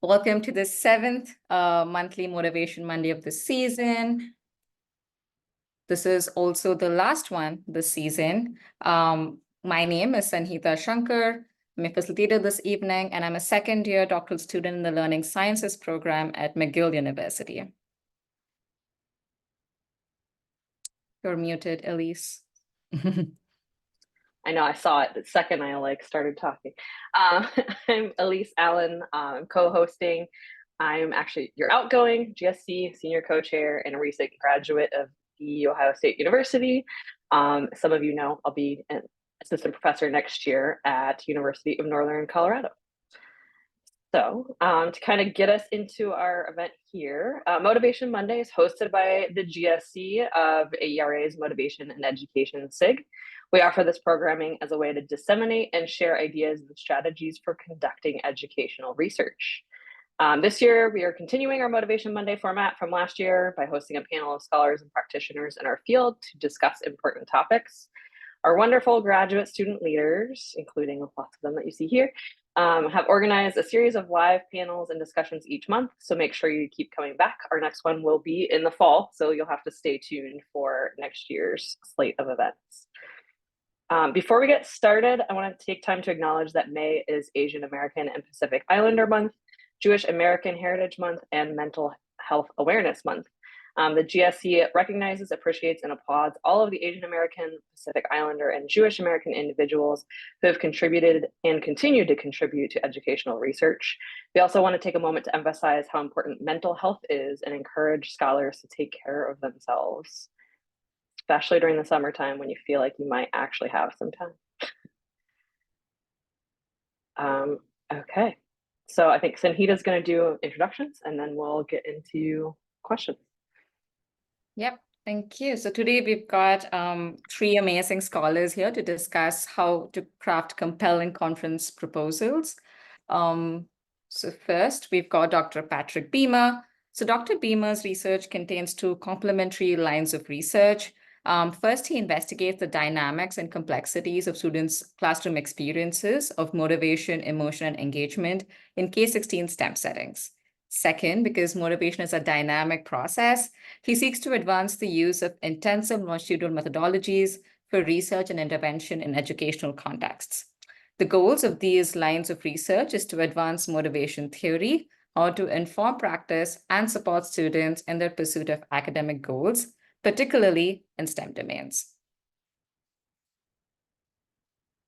Welcome to the seventh monthly Motivation Monday of the season. This is also the last one this season. My name is Sanhita Shankar. I'm a facilitator this evening, and I'm a second-year doctoral student in the Learning Sciences program at McGill University. You're muted, Elise. I know, I saw it the second I started talking. I'm Elise Allen, co-hosting. I'm actually your outgoing GSC senior co-chair and a recent graduate of the Ohio State University. Some of you know I'll be an assistant professor next year at University of Northern Colorado. So to kind of get us into our event here, Motivation Monday is hosted by the GSC of AERA's Motivation and Education SIG. We offer this programming as a way to disseminate and share ideas and strategies for conducting educational research. This year, we are continuing our Motivation Monday format from last year by hosting a panel of scholars and practitioners in our field to discuss important topics. Our wonderful graduate student leaders, including lots of them that you see here, have organized a series of live panels and discussions each month. So make sure you keep coming back. Our next one will be in the fall, so you'll have to stay tuned for next year's slate of events. Before we get started, I want to take time to acknowledge that May is Asian American and Pacific Islander Month, Jewish American Heritage Month, and Mental Health Awareness Month. The GSC recognizes, appreciates, and applauds all of the Asian American, Pacific Islander, and Jewish American individuals who have contributed and continue to contribute to educational research. We also want to take a moment to emphasize how important mental health is and encourage scholars to take care of themselves, especially during the summertime when you feel like you might actually have some time. Okay, so I think Sanhita's going to do introductions and then we'll get into questions. Yep, thank you. So today we've got three amazing scholars here to discuss how to craft compelling conference proposals. So first, we've got Dr. Patrick Beamer. So Dr. Beamer's research contains two complementary lines of research. First, he investigates the dynamics and complexities of students' classroom experiences of motivation, emotion, and engagement in K-16 STEM settings. Second, because motivation is a dynamic process, he seeks to advance the use of intensive longitudinal methodologies for research and intervention in educational contexts. The goals of these lines of research is to advance motivation theory, or to inform practice and support students in their pursuit of academic goals, particularly in STEM domains.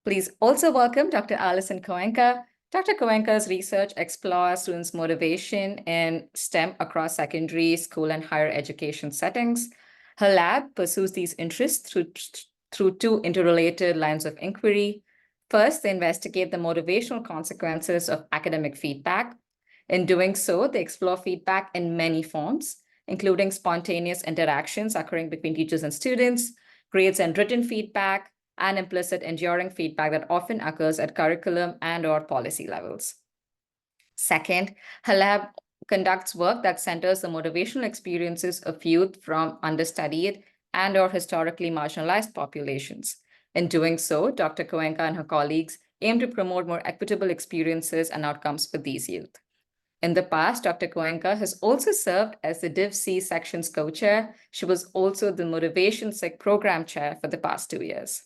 Please also welcome Dr. Alison Koenka. Dr. Koenka's research explores students' motivation in STEM across secondary, school, and higher education settings. Her lab pursues these interests through two interrelated lines of inquiry. First, they investigate the motivational consequences of academic feedback. In doing so, they explore feedback in many forms, including spontaneous interactions occurring between teachers and students, grades and written feedback, and implicit enduring feedback that often occurs at curriculum and/or policy levels. Second, her lab conducts work that centers the motivational experiences of youth from understudied and/or historically marginalized populations. In doing so, Dr. Koenka and her colleagues aim to promote more equitable experiences and outcomes for these youth. In the past, Dr. Koenka has also served as the Div C section's co-chair. She was also the Motivation SIG program chair for the past 2 years.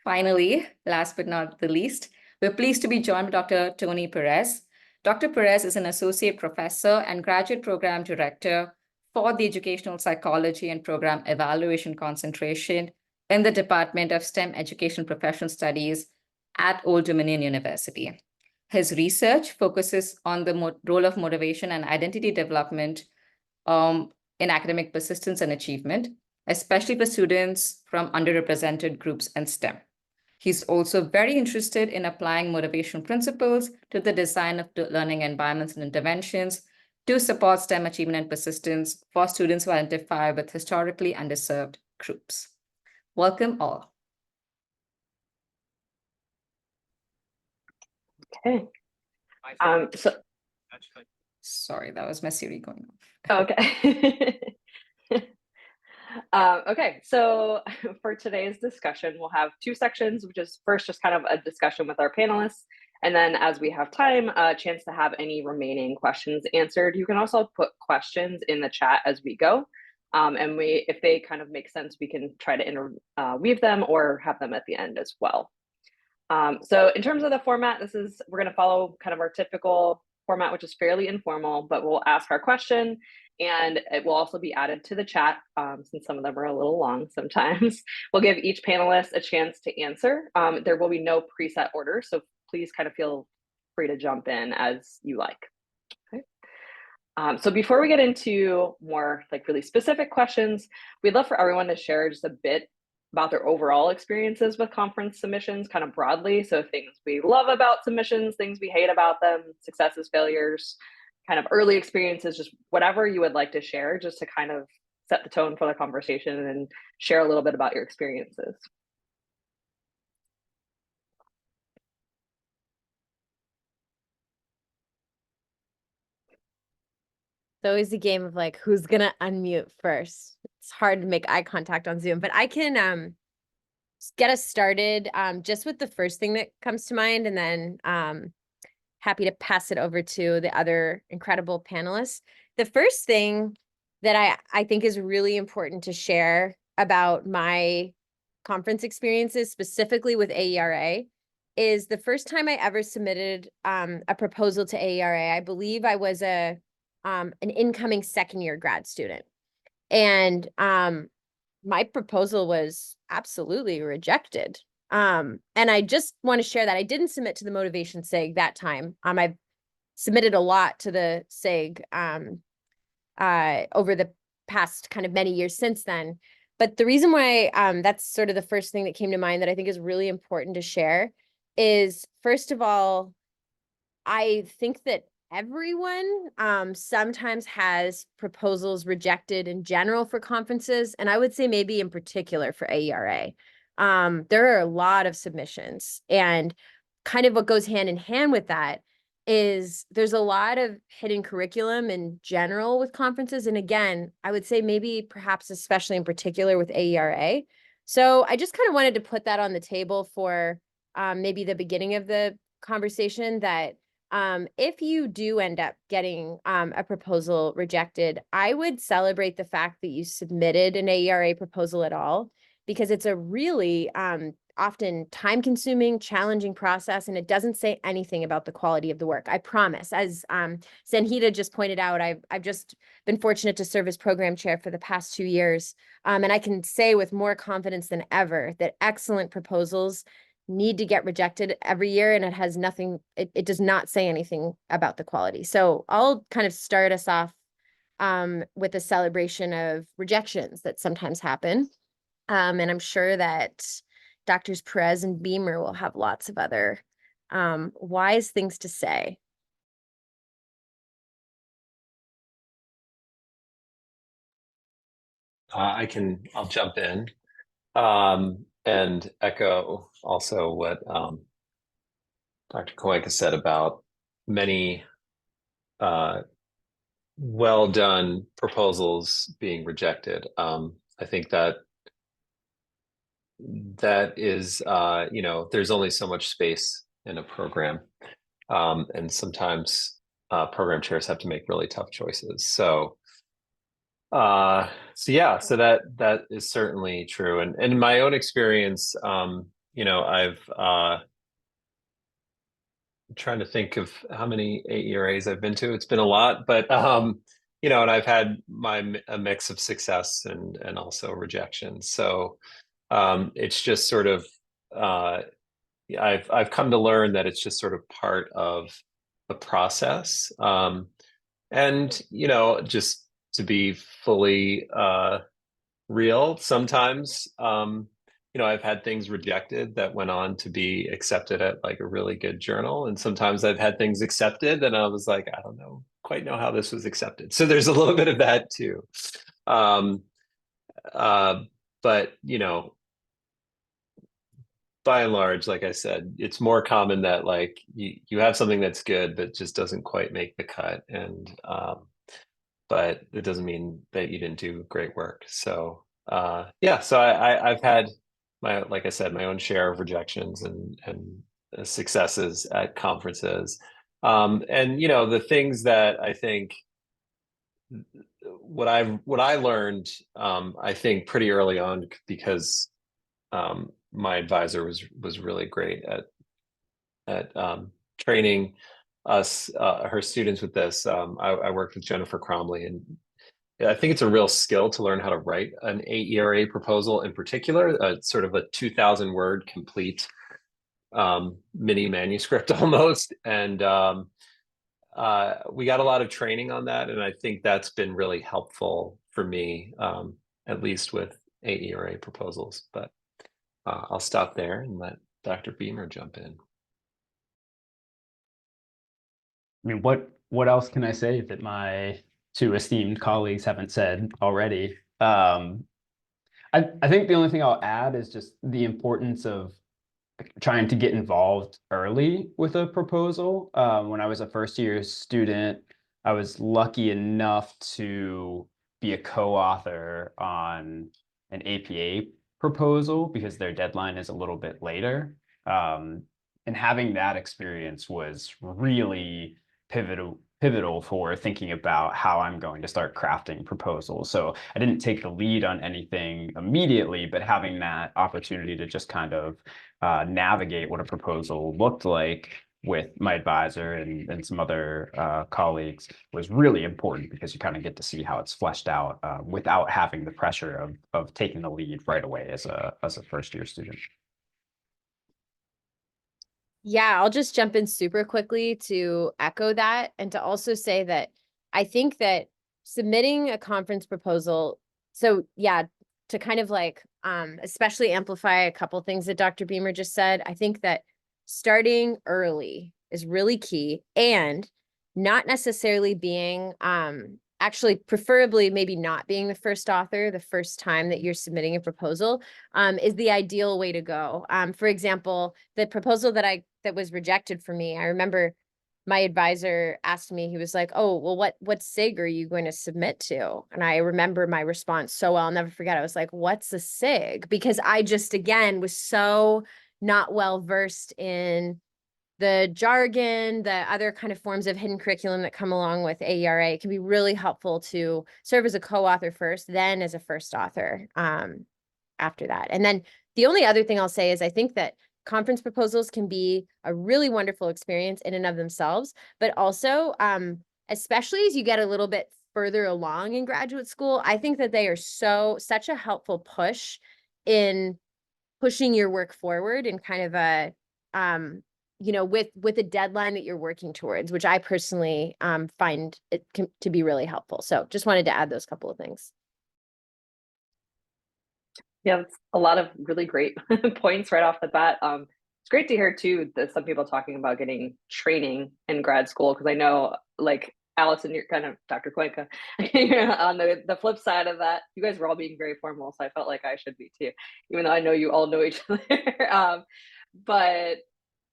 Finally, last but not the least, we're pleased to be joined by Dr. Tony Perez. Dr. Perez is an associate professor and graduate program director for the Educational Psychology and Program Evaluation concentration in the Department of STEM Education Professional Studies at Old Dominion University. His research focuses on the role of motivation and identity development in academic persistence and achievement, especially for students from underrepresented groups in STEM. He's also very interested in applying motivational principles to the design of learning environments and interventions to support STEM achievement and persistence for students who identify with historically underserved groups. Welcome all. Okay. Sorry, that was my Siri going off. Okay. Okay, so for today's discussion, we'll have two sections, which is first just kind of a discussion with our panelists, And then as we have time, a chance to have any remaining questions answered. You can also put questions in the chat as we go. And if they kind of make sense, we can try to interweave them or have them at the end as well. So in terms of the format, we're going to follow kind of our typical format, which is fairly informal, but we'll ask our question and it will also be added to the chat since some of them are a little long sometimes. We'll give each panelist a chance to answer. There will be no preset order, so please kind of feel free to jump in as you like. Okay. So before we get into more like really specific questions, we'd love for everyone to share just a bit about their overall experiences with conference submissions kind of broadly. So things we love about submissions, things we hate about them, successes, failures, kind of early experiences, just whatever you would like to share just to kind of set the tone for the conversation and share a little bit about your experiences. It's always a game of like, who's gonna unmute first? It's hard to make eye contact on Zoom, but I can get us started just with the first thing that comes to mind, and then happy to pass it over to the other incredible panelists. The first thing that I think is really important to share about my conference experiences, specifically with AERA, is the first time I ever submitted a proposal to AERA. I believe I was an incoming second-year grad student. And my proposal was absolutely rejected. And I just want to share that I didn't submit to the motivation SIG that time. I've submitted a lot to the SIG over the past kind of many years since then. But the reason why that's sort of the first thing that came to mind that I think is really important to share is, first of all, I think that everyone sometimes has proposals rejected in general for conferences, and I would say maybe in particular for AERA. There are a lot of submissions, and kind of what goes hand in hand with that is there's a lot of hidden curriculum in general with conferences. And again, I would say maybe perhaps especially in particular with AERA. So I just kind of wanted to put that on the table for maybe the beginning of the conversation, that if you do end up getting a proposal rejected, I would celebrate the fact that you submitted an AERA proposal at all, because it's a really often time-consuming, challenging process, and it doesn't say anything about the quality of the work. I promise. As Sanhita just pointed out, I've just been fortunate to serve as program chair for the past 2 years, and I can say with more confidence than ever that excellent proposals need to get rejected every year, and it has nothing, it does not say anything about the quality. So I'll kind of start us off with a celebration of rejections that sometimes happen. And I'm sure that Doctors Perez and Beamer will have lots of other wise things to say. I'll jump in and echo also what Dr. Koenka said about many well done proposals being rejected. I think that is, there's only so much space in a program. And sometimes program chairs have to make really tough choices. So that is certainly true. And in my own experience, I've I'm trying to think of how many AERAs I've been to. It's been a lot, but and I've had a mix of success and also rejection. So it's just sort of I've come to learn that it's just sort of part of the process. And just to be fully real, sometimes I've had things rejected that went on to be accepted at like a really good journal, and sometimes I've had things accepted and I was like, I don't quite know how this was accepted. So there's a little bit of that too. But by and large, like I said, it's more common that like you have something that's good but just doesn't quite make the cut, and but it doesn't mean that you didn't do great work. So so I've had like I said, my own share of rejections, and successes at conferences. And, you know, the things that I think what I learned, I think pretty early on, because my advisor was really great at training us, her students with this. I worked with Jennifer Cromley, and I think it's a real skill to learn how to write an AERA proposal in particular, sort of a 2,000 word complete mini manuscript almost. And we got a lot of training on that. And I think that's been really helpful for me, at least with AERA proposals. But I'll stop there and let Dr. Beamer jump in. I mean, what else can I say that my two esteemed colleagues haven't said already? I think the only thing I'll add is just the importance of trying to get involved early with a proposal. When I was a first year student, I was lucky enough to be a co-author on an APA proposal because their deadline is a little bit later. And having that experience was really pivotal for thinking about how I'm going to start crafting proposals. So I didn't take the lead on anything immediately, but having that opportunity to just kind of navigate what a proposal looked like with my advisor and some other colleagues was really important, because you kind of get to see how it's fleshed out without having the pressure of taking the lead right away as a first year student. Yeah, I'll just jump in super quickly to echo that, and to also say that I think that submitting a conference proposal, so yeah, to kind of like especially amplify a couple things that Dr. Beamer just said, I think that starting early is really key, and not necessarily being actually preferably maybe not being the first author the first time that you're submitting a proposal is the ideal way to go. For example, the proposal that was rejected for me, I remember my advisor asked me, he was like, oh, well, what SIG are you going to submit to? And I remember my response so well, I'll never forget. I was like, what's a SIG? Because I just, again, was so not well versed in the jargon, the other kind of forms of hidden curriculum that come along with AERA. It can be really helpful to serve as a co-author first, then as a first author after that. And then the only other thing I'll say is I think that conference proposals can be a really wonderful experience in and of themselves, but also, especially as you get a little bit further along in graduate school, I think that they are such a helpful push in pushing your work forward in kind of a, you know, with a deadline that you're working towards, which I personally find it to be really helpful. So just wanted to add those couple of things. Yeah, that's a lot of really great points right off the bat. It's great to hear too that some people talking about getting training in grad school, because I know, like Allison, you're kind of Dr. Cuenca on the flip side of that. You guys were all being very formal, so I felt like I should be too, even though I know you all know each other. But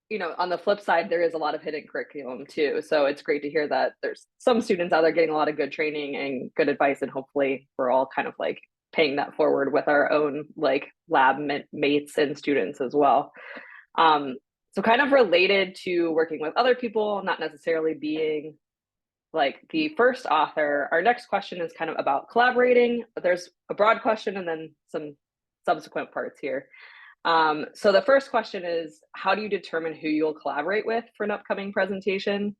you know, on the flip side, there is a lot of hidden curriculum too. So it's great to hear that there's some students out there getting a lot of good training and good advice, and hopefully we're all kind of like paying that forward with our own like lab mates and students as well. So kind of related to working with other people, not necessarily being like the first author, our next question is kind of about collaborating. There's a broad question and then some subsequent parts here. So the first question is, how do you determine who you'll collaborate with for an upcoming presentation?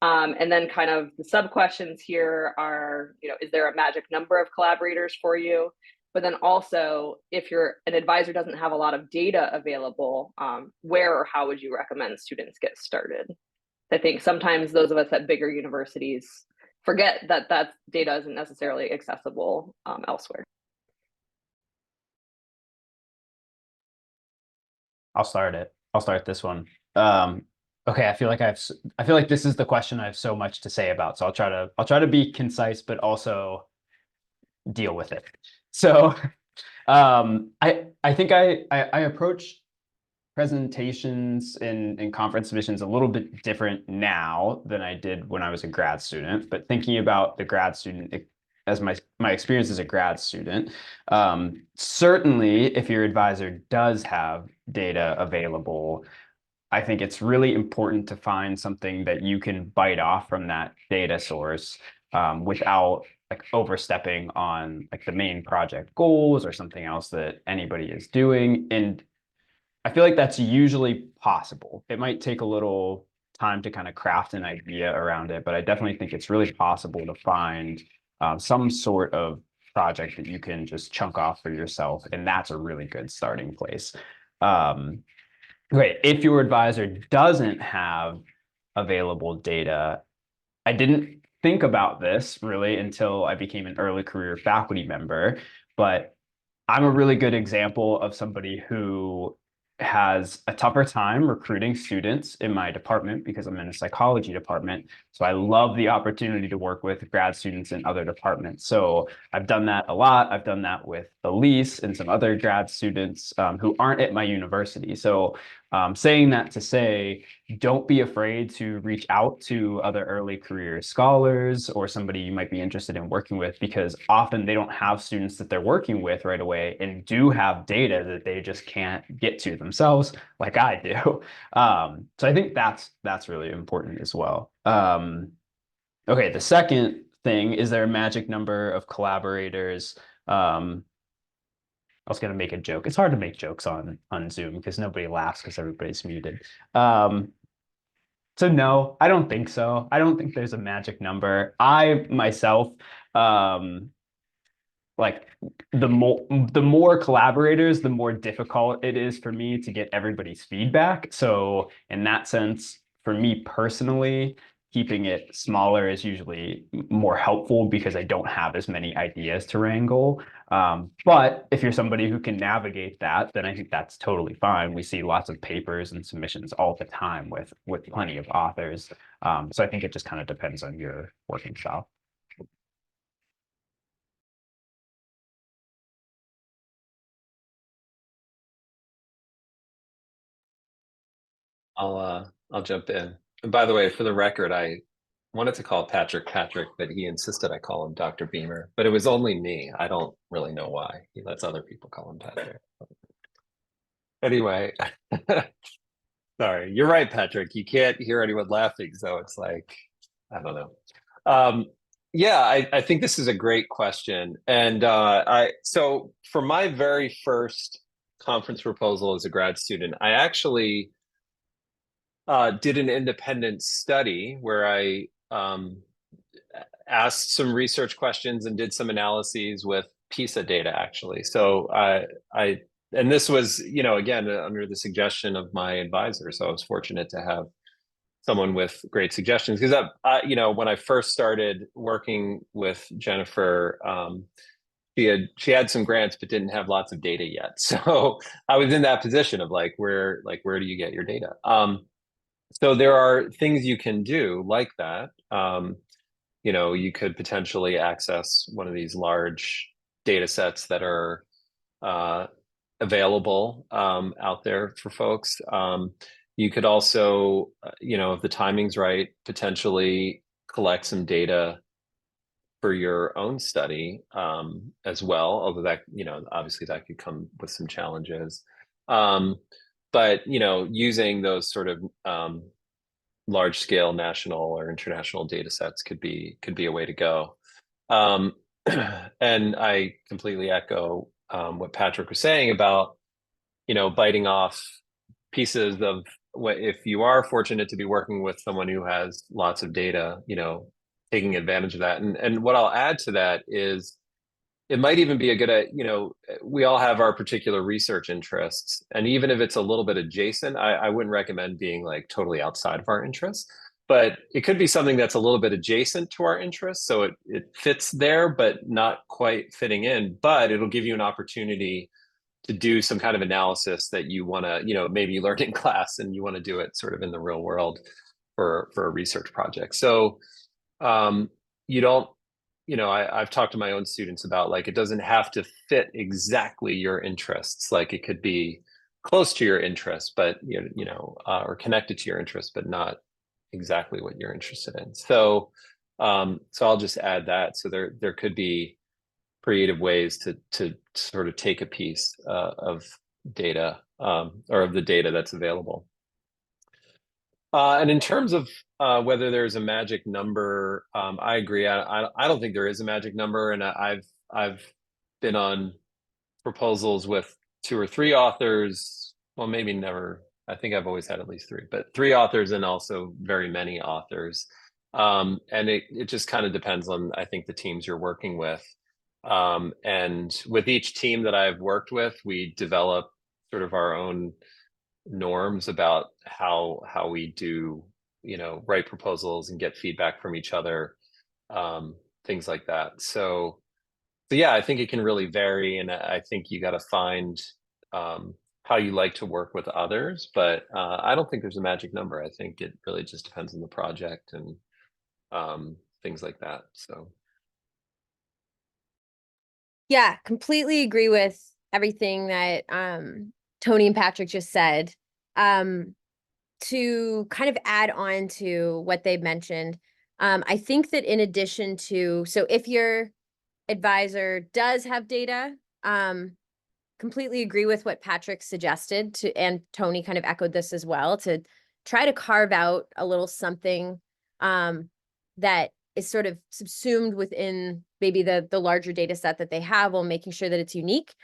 And then kind of the sub questions here are, you know, is there a magic number of collaborators for you? But then also, if an advisor doesn't have a lot of data available, where or how would you recommend students get started? I think sometimes those of us at bigger universities forget that that data isn't necessarily accessible elsewhere. I'll start this one. Okay, I feel like this is the question I have so much to say about. So I'll try to be concise, but also deal with it. So I think I approach presentations and conference submissions a little bit different now than I did when I was a grad student. But thinking about the grad student as my experience as a grad student, certainly if your advisor does have data available, I think it's really important to find something that you can bite off from that data source without like overstepping on like the main project goals or something else that anybody is doing. And I feel like that's usually possible. It might take a little time to kind of craft an idea around it, but I definitely think it's really possible to find some sort of project that you can just chunk off for yourself. And that's a really good starting place. Great. If your advisor doesn't have available data, I didn't think about this really until I became an early career faculty member, but I'm a really good example of somebody who has a tougher time recruiting students in my department because I'm in a psychology department. So I love the opportunity to work with grad students in other departments. So I've done that a lot. I've done that with Elise and some other grad students who aren't at my university. So saying that to say, don't be afraid to reach out to other early career scholars or somebody you might be interested in working with, because often they don't have students that they're working with right away and do have data that they just can't get to themselves like I do. So I think that's really important as well. Okay, the second thing, is there a magic number of collaborators? I was going to make a joke. It's hard to make jokes on Zoom because nobody laughs because everybody's muted. So no, I don't think so. I don't think there's a magic number. I myself, like the more collaborators, the more difficult it is for me to get everybody's feedback. So in that sense, for me personally, keeping it smaller is usually more helpful because I don't have as many ideas to wrangle. But if you're somebody who can navigate that, then I think that's totally fine. We see lots of papers and submissions all the time with plenty of authors. So I think it just kind of depends on your working style. I'll jump in. And by the way, for the record, I wanted to call Patrick, but he insisted I call him Dr. Beamer. But it was only me. I don't really know why. He lets other people call him Patrick. Anyway, sorry. You're right, Patrick. You can't hear anyone laughing, so it's like, I don't know. Yeah, I think this is a great question. And so for my very first conference proposal as a grad student, I actually did an independent study where I asked some research questions and did some analyses with PISA data, actually. So and this was, again, under the suggestion of my advisor. So I was fortunate to have someone with great suggestions because when I first started working with Jennifer, she had some grants but didn't have lots of data yet. So I was in that position of where do you get your data? So there are things you can do like that. You could potentially access one of these large data sets that are available out there for folks. You could also, if the timing's right, potentially collect some data for your own study as well. Although that, obviously that could come with some challenges. But, using those sort of large scale national or international data sets could be a way to go. And I completely echo what Patrick was saying about, biting off pieces of what, if you are fortunate to be working with someone who has lots of data, taking advantage of that. And what I'll add to that is it might even be a good, we all have our particular research interests. And even if it's a little bit adjacent, I wouldn't recommend being totally outside of our interests, but it could be something that's a little bit adjacent to our interests. So it fits there, but not quite fitting in, but it'll give you an opportunity to do some kind of analysis that you want to, maybe you learned in class and you want to do it sort of in the real world for a research project. So you don't, I've talked to my own students about it doesn't have to fit exactly your interests. It could be close to your interests, but or connected to your interests, but not exactly what you're interested in. So, so I'll just add that. So there could be creative ways to sort of take a piece of data or of the data that's available. And in terms of whether there's a magic number, I agree. I don't think there is a magic number, and I've been on proposals with 2 or 3 authors. Well, maybe never. I think I've always had at least 3, but 3 authors and also very many authors. And it just kind of depends on, I think, the teams you're working with. And with each team that I've worked with, we develop sort of our own norms about how we do, write proposals and get feedback from each other, things like that. So yeah, I think it can really vary, and I think you got to find how you like to work with others. But I don't think there's a magic number. I think it really just depends on the project and things like that. So Yeah, completely agree with everything that Tony and Patrick just said. To kind of add on to what they mentioned, I think that in addition to, so if your advisor does have data, completely agree with what Patrick suggested to, and Tony kind of echoed this as well, to try to carve out a little something that is sort of subsumed within maybe the larger data set that they have, while making sure that it's unique.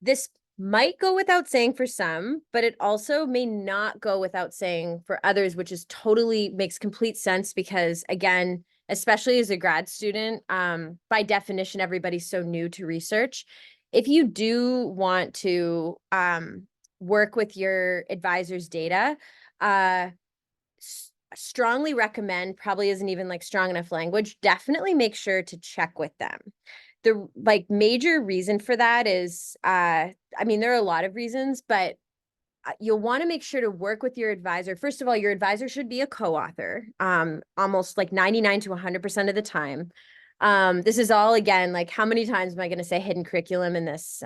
This might go without saying for some, but it also may not go without saying for others, which is totally makes complete sense, because again, especially as a grad student, by definition, everybody's so new to research. If you do want to work with your advisor's data, strongly recommend, probably isn't even like strong enough language, definitely make sure to check with them. The major reason for that is, I mean, there are a lot of reasons, but you'll want to make sure to work with your advisor. First of all, your advisor should be a co-author, almost like 99 to 100% of the time. This is all, again, like, how many times am I going to say hidden curriculum in this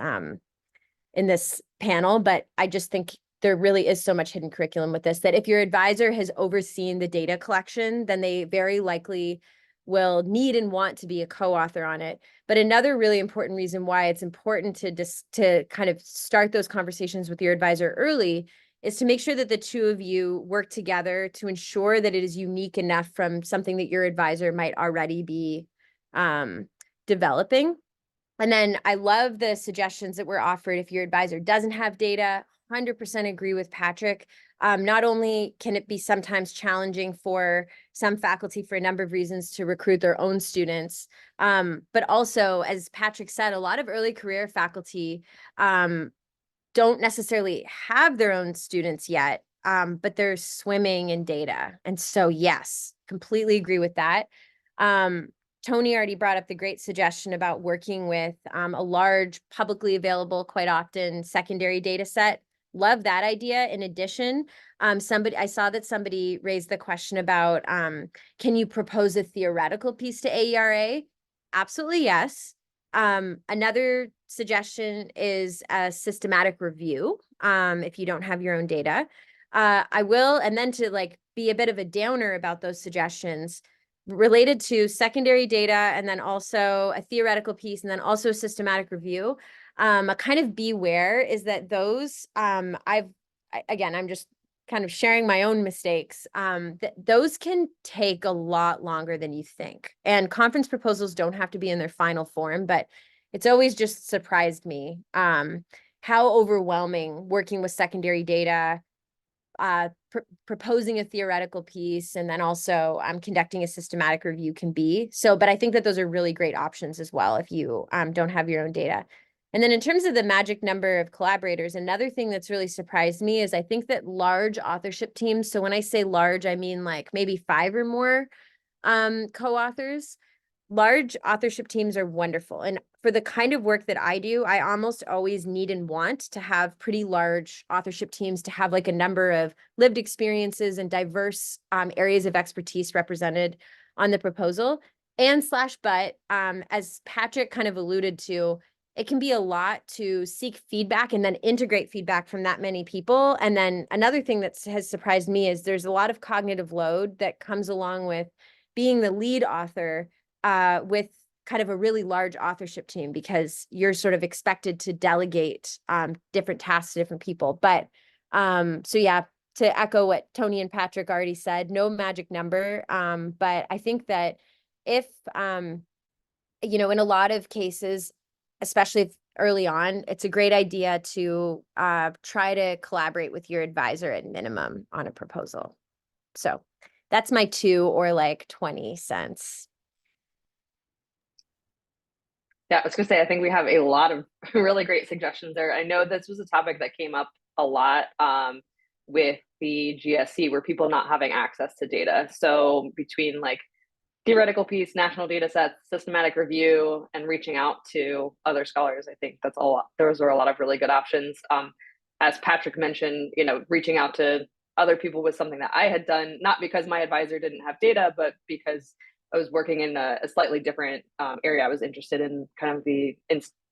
panel? But I just think there really is so much hidden curriculum with this, that if your advisor has overseen the data collection, then they very likely will need and want to be a co-author on it. But another really important reason why it's important to kind of start those conversations with your advisor early is to make sure that the two of you work together to ensure that it is unique enough from something that your advisor might already be developing. And then I love the suggestions that were offered. If your advisor doesn't have data, 100% agree with Patrick. Not only can it be sometimes challenging for some faculty for a number of reasons to recruit their own students, but also, as Patrick said, a lot of early career faculty don't necessarily have their own students yet, but they're swimming in data. And so, yes, completely agree with that. Tony already brought up the great suggestion about working with a large, publicly available, quite often secondary data set. Love that idea. In addition, I saw that somebody raised the question about, can you propose a theoretical piece to AERA? Absolutely, yes. Another suggestion is a systematic review, if you don't have your own data. I will, and then to be a bit of a downer about those suggestions, related to secondary data, and then also a theoretical piece, and then also a systematic review. A kind of beware is that those, again, I'm just kind of sharing my own mistakes. Those can take a lot longer than you think. And conference proposals don't have to be in their final form, but it's always just surprised me how overwhelming working with secondary data, proposing a theoretical piece, and then also conducting a systematic review can be. So, but I think that those are really great options as well if you don't have your own data. And then in terms of the magic number of collaborators, another thing that's really surprised me is I think that large authorship teams, so when I say large, I mean like maybe 5 or more co-authors. Large authorship teams are wonderful. And for the kind of work that I do, I almost always need and want to have pretty large authorship teams to have like a number of lived experiences and diverse areas of expertise represented on the proposal. And but as Patrick kind of alluded to, it can be a lot to seek feedback and then integrate feedback from that many people. And then another thing that has surprised me is there's a lot of cognitive load that comes along with being the lead author with kind of a really large authorship team, because you're sort of expected to delegate different tasks to different people. But so yeah, to echo what Tony and Patrick already said, no magic number. But I think that if, you know, in a lot of cases, especially early on, it's a great idea to try to collaborate with your advisor at minimum on a proposal. So that's my 2 or like 20 cents. Yeah, I was gonna say, I think we have a lot of really great suggestions there. I know this was a topic that came up a lot with the GSC, where people not having access to data. So between like theoretical piece, national data sets, systematic review, and reaching out to other scholars, I think that's a lot. Those are a lot of really good options. As Patrick mentioned, you know, reaching out to other people was something that I had done, not because my advisor didn't have data, but because I was working in a slightly different area. I was interested in kind of the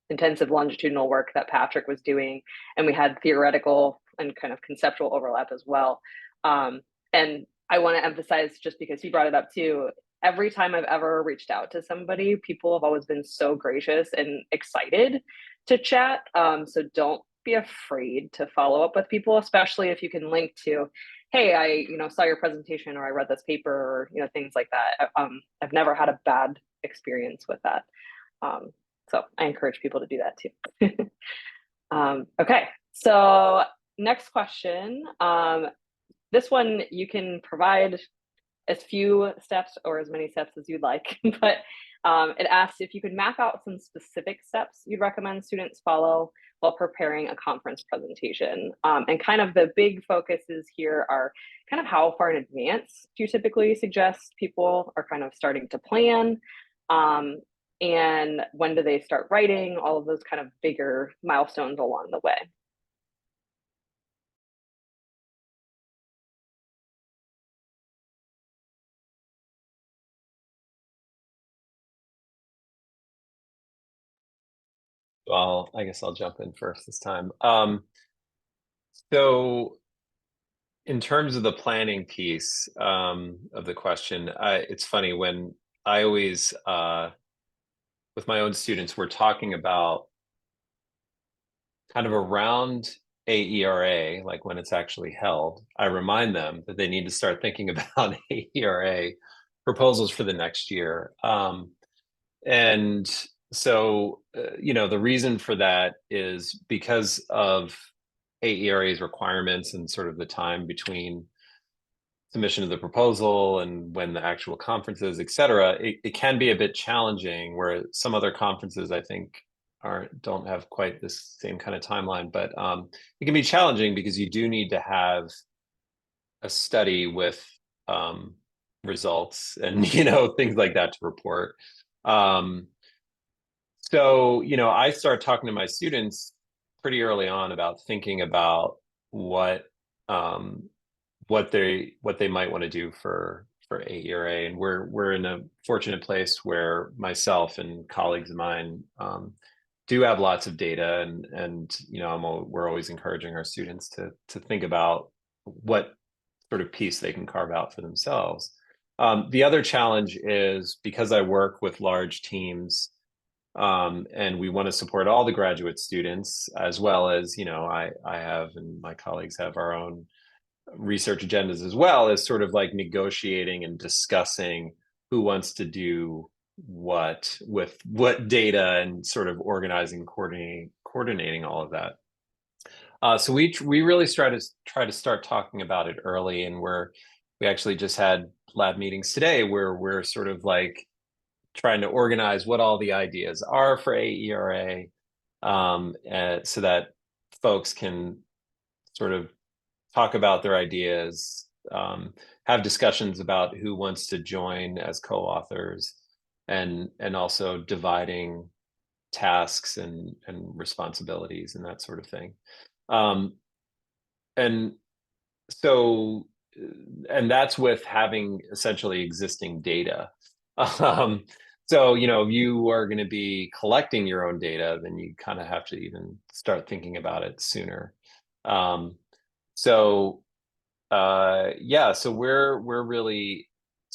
intensive longitudinal work that Patrick was doing, and we had theoretical and kind of conceptual overlap as well. And I want to emphasize, just because he brought it up too, every time I've ever reached out to somebody, people have always been so gracious and excited to chat. So don't be afraid to follow up with people, especially if you can link to, hey, I saw your presentation, or I read this paper, or things like that. I've never had a bad experience with that. So I encourage people to do that too. Okay, so next question. This one you can provide as few steps or as many steps as you'd like, but it asks if you could map out some specific steps you'd recommend students follow while preparing a conference presentation. And kind of the big focuses here are kind of how far in advance do you typically suggest people are kind of starting to plan, and when do they start writing, all of those kind of bigger milestones along the way. Well, I guess I'll jump in first this time. So in terms of the planning piece of the question, it's funny when I always, with my own students, we're talking about kind of around AERA, like when it's actually held, I remind them that they need to start thinking about AERA proposals for the next year. And so, the reason for that is because of AERA's requirements and sort of the time between submission of the proposal and when the actual conference is, et cetera, it can be a bit challenging, where some other conferences, I think, don't have quite this same kind of timeline, but it can be challenging because you do need to have a study with results and things like that to report. So I start talking to my students pretty early on about thinking about what they might want to do for AERA, and we're in a fortunate place where myself and colleagues of mine do have lots of data, and we're always encouraging our students to think about what sort of piece they can carve out for themselves. The other challenge is, because I work with large teams, and we want to support all the graduate students, as well as I have, and my colleagues have, our own research agendas, as well as sort of like negotiating and discussing who wants to do what with what data, and sort of organizing, coordinating all of that. So we really try to start talking about it early, and we actually just had lab meetings today where we're sort of like trying to organize what all the ideas are for AERA, so that folks can sort of talk about their ideas, have discussions about who wants to join as co-authors, and also dividing tasks and responsibilities and that sort of thing. And so, and that's with having essentially existing data. So, if you are going to be collecting your own data, then you kind of have to even start thinking about it sooner. So we're really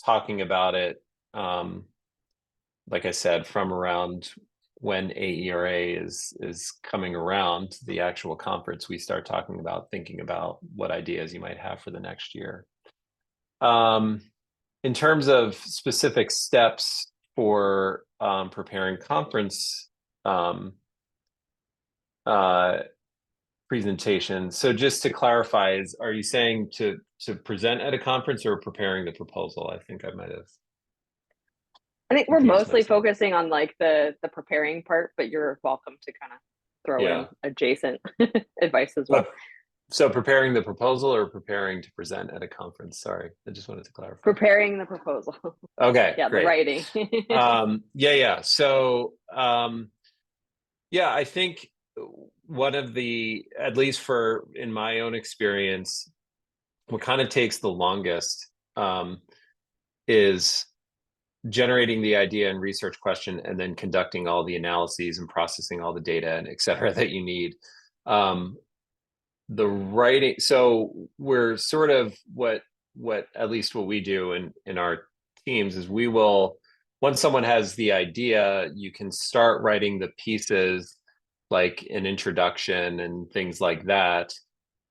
talking about it, like I said, from around when AERA is coming around, the actual conference, we start thinking about what ideas you might have for the next year. In terms of specific steps for preparing conference presentation. So just to clarify, are you saying to present at a conference or preparing the proposal? I think I might have. I think we're confused mostly myself. focusing on like the preparing part, but you're welcome to kind of throw in adjacent advice as well. So preparing the proposal or preparing to present at a conference? Sorry, I just wanted to clarify. Preparing the proposal. Okay, yeah, great. The writing. So I think one of the, at least in my own experience, what kind of takes the longest is generating the idea and research question, and then conducting all the analyses and processing all the data and et cetera that you need. The writing, so we're sort of what at least what we do in our teams is we will, once someone has the idea, you can start writing the pieces like an introduction and things like that.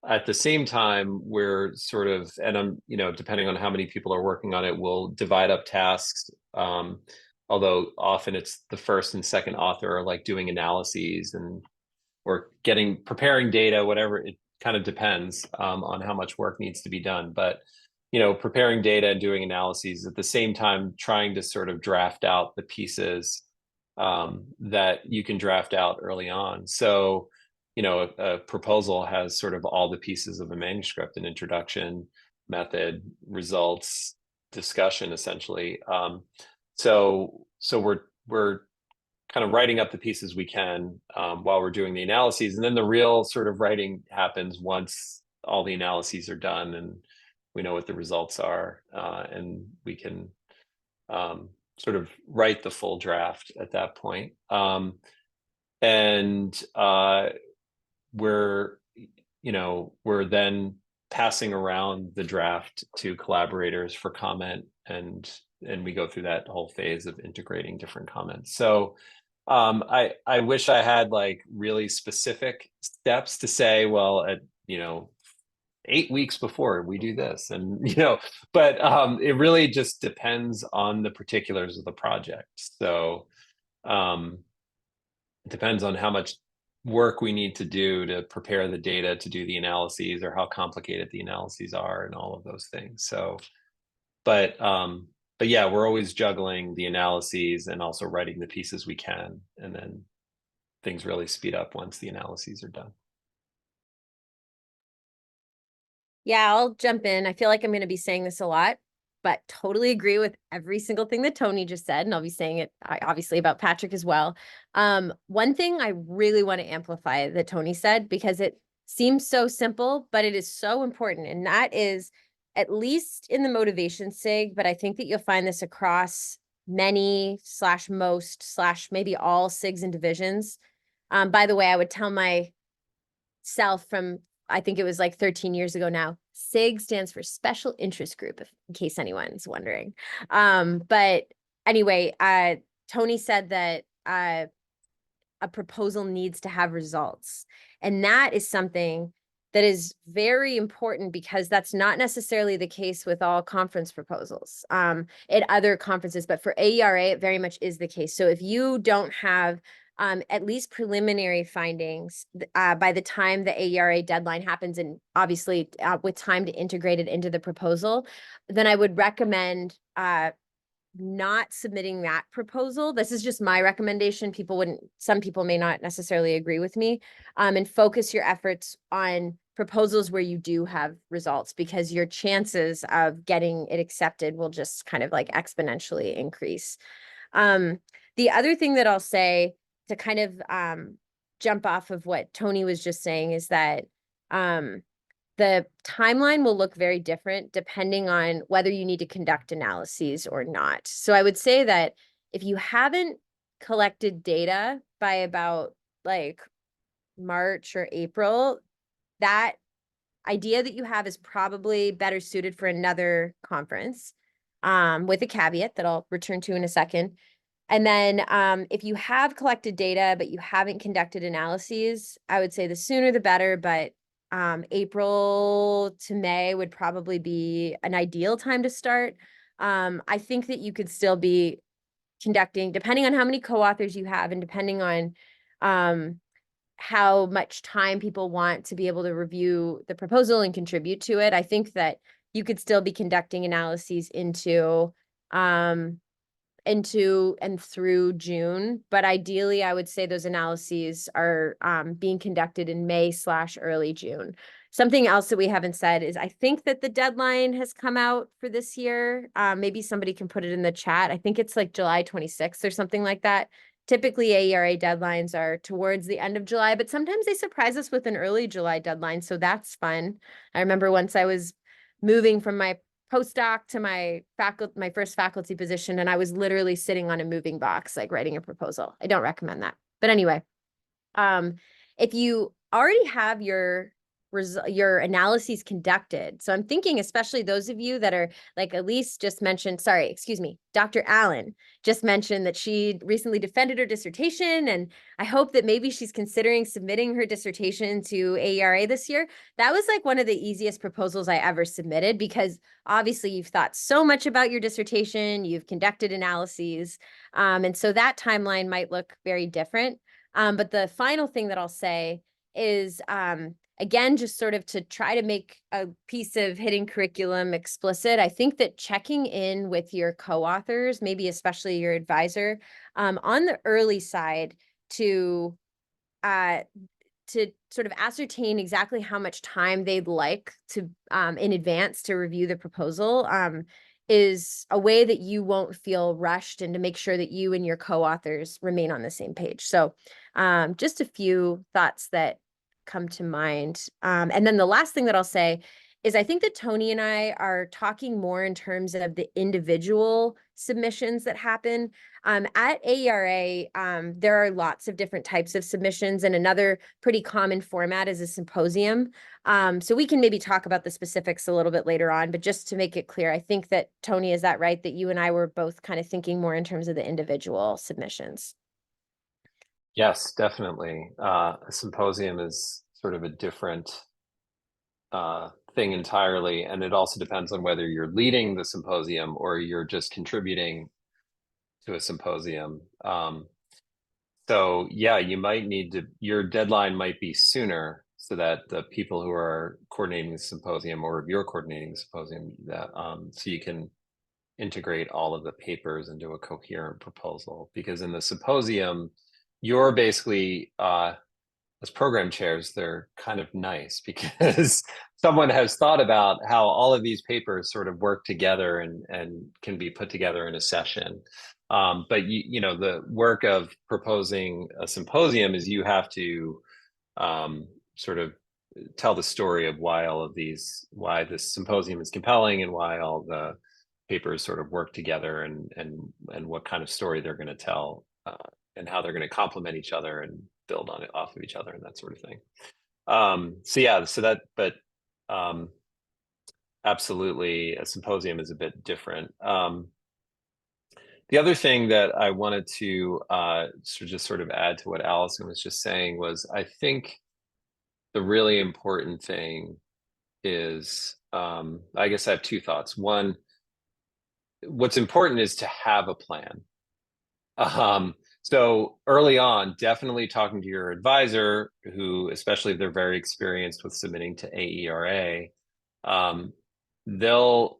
At the same time, we're sort of, and I'm, depending on how many people are working on it, we'll divide up tasks. Although often it's the first and second author are like doing analyses or preparing data, whatever. It kind of depends on how much work needs to be done. But, preparing data and doing analyses at the same time, trying to sort of draft out the pieces that you can draft out early on. So, a proposal has sort of all the pieces of a manuscript: an introduction, method, results, discussion, essentially. So we're kind of writing up the pieces we can while we're doing the analyses, and then the real sort of writing happens once all the analyses are done and we know what the results are, and we can sort of write the full draft at that point. We're then passing around the draft to collaborators for comment, and we go through that whole phase of integrating different comments. So I wish I had like really specific steps to say, well, at 8 weeks before we do this, and but it really just depends on the particulars of the project. So it depends on how much work we need to do to prepare the data to do the analyses, or how complicated the analyses are, and all of those things. So but yeah, we're always juggling the analyses and also writing the pieces we can, and then things really speed up once the analyses are done. Yeah, I'll jump in. I feel like I'm going to be saying this a lot, but totally agree with every single thing that Tony just said. And I'll be saying it obviously about Patrick as well. One thing I really want to amplify that Tony said, because it seems so simple, but it is so important. And that is, at least in the motivation SIG, but I think that you'll find this across many / most / maybe all SIGs and divisions. By the way, I would tell myself from, I think it was like 13 years ago now, SIG stands for Special Interest Group, in case anyone's wondering. But anyway, Tony said that a proposal needs to have results. And that is something that is very important, because that's not necessarily the case with all conference proposals at other conferences, but for AERA, it very much is the case. So if you don't have at least preliminary findings by the time the AERA deadline happens, and obviously with time to integrate it into the proposal, then I would recommend not submitting that proposal. This is just my recommendation. Some people may not necessarily agree with me, and focus your efforts on proposals where you do have results, because your chances of getting it accepted will just kind of like exponentially increase. The other thing that I'll say, to kind of jump off of what Tony was just saying, is that the timeline will look very different depending on whether you need to conduct analyses or not. So I would say that if you haven't collected data by about like March or April, that idea that you have is probably better suited for another conference, with a caveat that I'll return to in a second. And then if you have collected data, but you haven't conducted analyses, I would say the sooner the better, but April to May would probably be an ideal time to start. I think that you could still be conducting, depending on how many co-authors you have and depending on how much time people want to be able to review the proposal and contribute to it. I think that you could still be conducting analyses into and through June, but ideally I would say those analyses are being conducted in May/early June. Something else that we haven't said is I think that the deadline has come out for this year. Maybe somebody can put it in the chat. I think it's like July 26th or something like that. Typically AERA deadlines are towards the end of July, but sometimes they surprise us with an early July deadline, so that's fun. I remember once I was moving from my postdoc to my first faculty position, and I was literally sitting on a moving box, like writing a proposal. I don't recommend that. But anyway, if you already have your analyses conducted, so I'm thinking especially those of you that are like Elise just mentioned, sorry, excuse me, Dr. Allen just mentioned that she recently defended her dissertation, and I hope that maybe she's considering submitting her dissertation to AERA this year. That was like one of the easiest proposals I ever submitted because obviously you've thought so much about your dissertation, you've conducted analyses, and so that timeline might look very different. But the final thing that I'll say is, again, just sort of to try to make a piece of hidden curriculum explicit, I think that checking in with your co-authors, maybe especially your advisor, on the early side to sort of ascertain exactly how much time they'd like to in advance to review the proposal is a way that you won't feel rushed and to make sure that you and your co-authors remain on the same page. So just a few thoughts that come to mind. And then the last thing that I'll say is I think that Tony and I are talking more in terms of the individual submissions that happen. At AERA, there are lots of different types of submissions, and another pretty common format is a symposium. So we can maybe talk about the specifics a little bit later on, but just to make it clear, I think that, Tony, is that right, that you and I were both kind of thinking more in terms of the individual submissions? Yes, definitely. A symposium is sort of a different thing entirely, and it also depends on whether you're leading the symposium or you're just contributing to a symposium. So yeah, you might need to, your deadline might be sooner so that the people who are coordinating the symposium, or if you're coordinating the symposium, that so you can integrate all of the papers into a coherent proposal. Because in the symposium, you're basically as program chairs, they're kind of nice because someone has thought about how all of these papers sort of work together and can be put together in a session. But you know, the work of proposing a symposium is you have to sort of tell the story of why all of these, why this symposium is compelling and why all the papers sort of work together and what kind of story they're going to tell and how they're going to complement each other and build on it off of each other and that sort of thing. So yeah, so that, but absolutely a symposium is a bit different. The other thing that I wanted to just sort of add to what Allison was just saying was, I think the really important thing is, I guess I have two thoughts. One, what's important is to have a plan. So early on, definitely talking to your advisor, who, especially if they're very experienced with submitting to AERA, they'll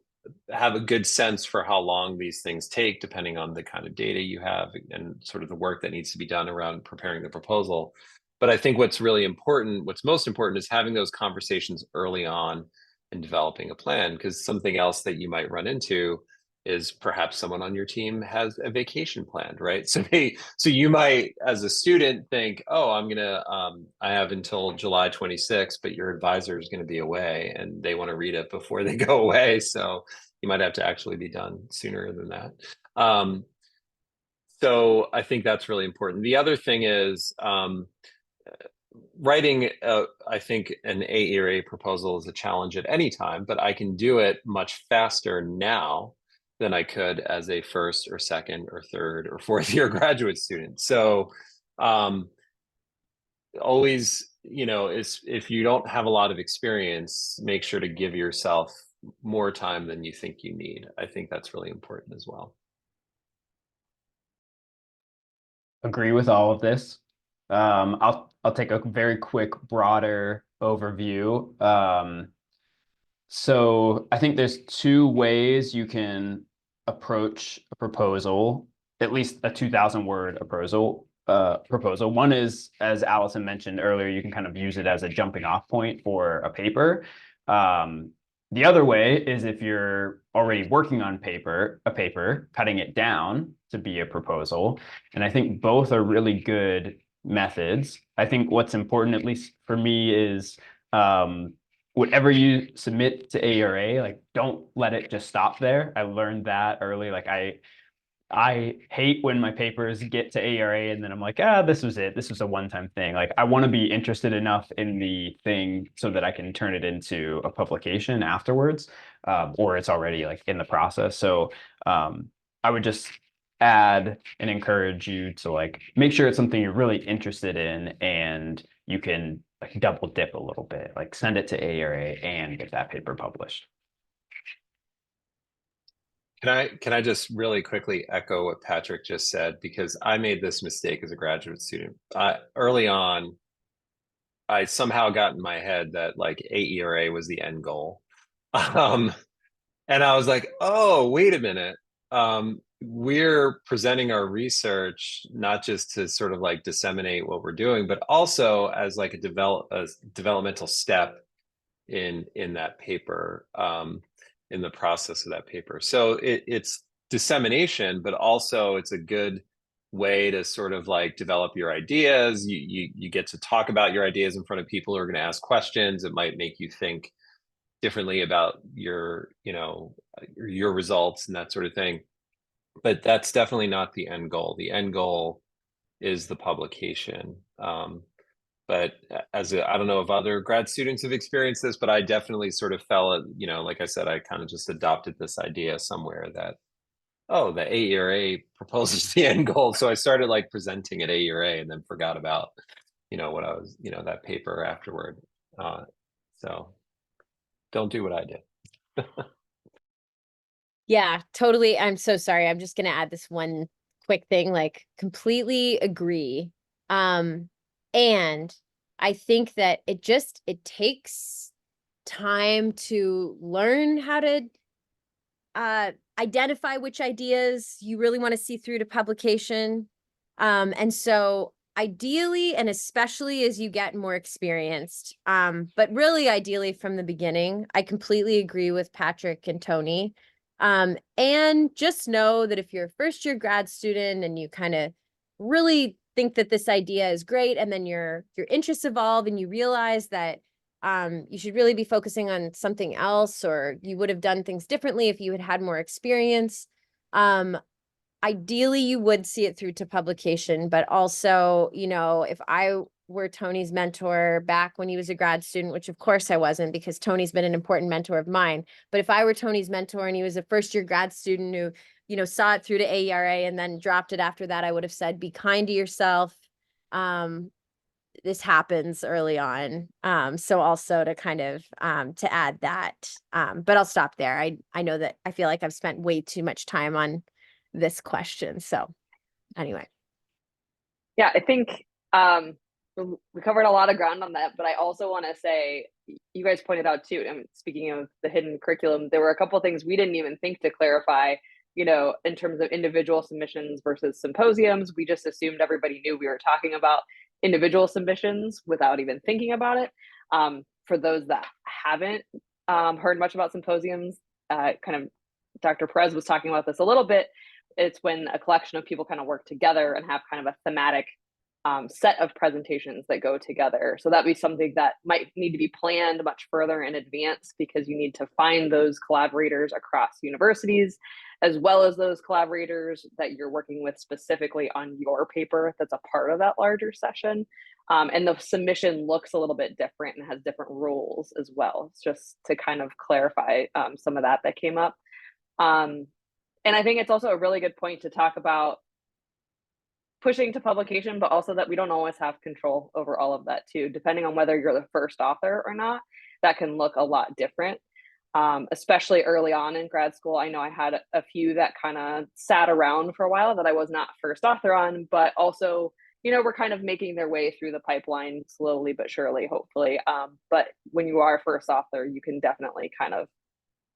have a good sense for how long these things take, depending on the kind of data you have and sort of the work that needs to be done around preparing the proposal. But I think what's really important, what's most important, is having those conversations early on and developing a plan, because something else that you might run into is perhaps someone on your team has a vacation planned, right? So you might, as a student, think, oh, I have until July 26th, but your advisor is going to be away and they want to read it before they go away. So you might have to actually be done sooner than that. So I think that's really important. The other thing is, writing, I think an AERA proposal is a challenge at any time, but I can do it much faster now than I could as a first or second or third or fourth year graduate student. So always, if you don't have a lot of experience, make sure to give yourself more time than you think you need. I think that's really important as well. Agree with all of this. I'll take a very quick, broader overview. So I think there's two ways you can approach a proposal, at least a 2,000 word proposal. One is, as Allison mentioned earlier, you can kind of use it as a jumping off point for a paper. The other way is if you're already working on a paper, cutting it down to be a proposal. And I think both are really good methods. I think what's important, at least for me, is whatever you submit to AERA, like don't let it just stop there. I learned that early. Like I hate when my papers get to AERA and then I'm like, this was it. This was a one-time thing. Like I want to be interested enough in the thing so that I can turn it into a publication afterwards, or it's already like in the process. So I would just add and encourage you to like make sure it's something you're really interested in and you can like double dip a little bit, like send it to AERA and get that paper published. Can I just really quickly echo what Patrick just said, because I made this mistake as a graduate student. Early on, I somehow got in my head that like AERA was the end goal. And I was like, oh, wait a minute. We're presenting our research not just to sort of like disseminate what we're doing, but also as like a developmental step in that paper, in the process of that paper. So it's dissemination, but also it's a good way to sort of like develop your ideas. You get to talk about your ideas in front of people who are going to ask questions. It might make you think differently about your results and that sort of thing. But that's definitely not the end goal. The end goal is the publication. But I don't know if other grad students have experienced this, but I definitely sort of felt, like I said, I kind of just adopted this idea somewhere that, oh, the AERA proposes the end goal. So I started like presenting at AERA and then forgot about, what I was, that paper afterward. So don't do what I did. Yeah, totally. I'm so sorry. I'm just going to add this one quick thing, like completely agree. And I think that it takes time to learn how to identify which ideas you really want to see through to publication. And so ideally, and especially as you get more experienced, but really ideally from the beginning, I completely agree with Patrick and Tony. And just know that if you're a first year grad student and you kind of really think that this idea is great, and then your interests evolve and you realize that you should really be focusing on something else, or you would have done things differently if you had had more experience. Ideally, you would see it through to publication, but also, if I were Tony's mentor back when he was a grad student, which of course I wasn't because Tony's been an important mentor of mine. But if I were Tony's mentor and he was a first year grad student who, saw it through to AERA and then dropped it after that, I would have said, be kind to yourself. This happens early on. So also to kind of, to add that, but I'll stop there. I know that I feel like I've spent way too much time on this question. So anyway. Yeah, I think we covered a lot of ground on that, but I also want to say, you guys pointed out too, speaking of the hidden curriculum, there were a couple of things we didn't even think to clarify, in terms of individual submissions versus symposiums. We just assumed everybody knew we were talking about individual submissions without even thinking about it. For those that haven't heard much about symposiums, kind of Dr. Perez was talking about this a little bit. It's when a collection of people kind of work together and have kind of a thematic set of presentations that go together. So that'd be something that might need to be planned much further in advance, because you need to find those collaborators across universities, as well as those collaborators that you're working with specifically on your paper that's a part of that larger session. And the submission looks a little bit different and has different rules as well. It's just to kind of clarify some of that came up. And I think it's also a really good point to talk about pushing to publication, but also that we don't always have control over all of that too. Depending on whether you're the first author or not, that can look a lot different. Especially early on in grad school. I know I had a few that kind of sat around for a while that I was not first author on, but also, you know, we're kind of making their way through the pipeline slowly but surely, hopefully. But when you are first author, you can definitely kind of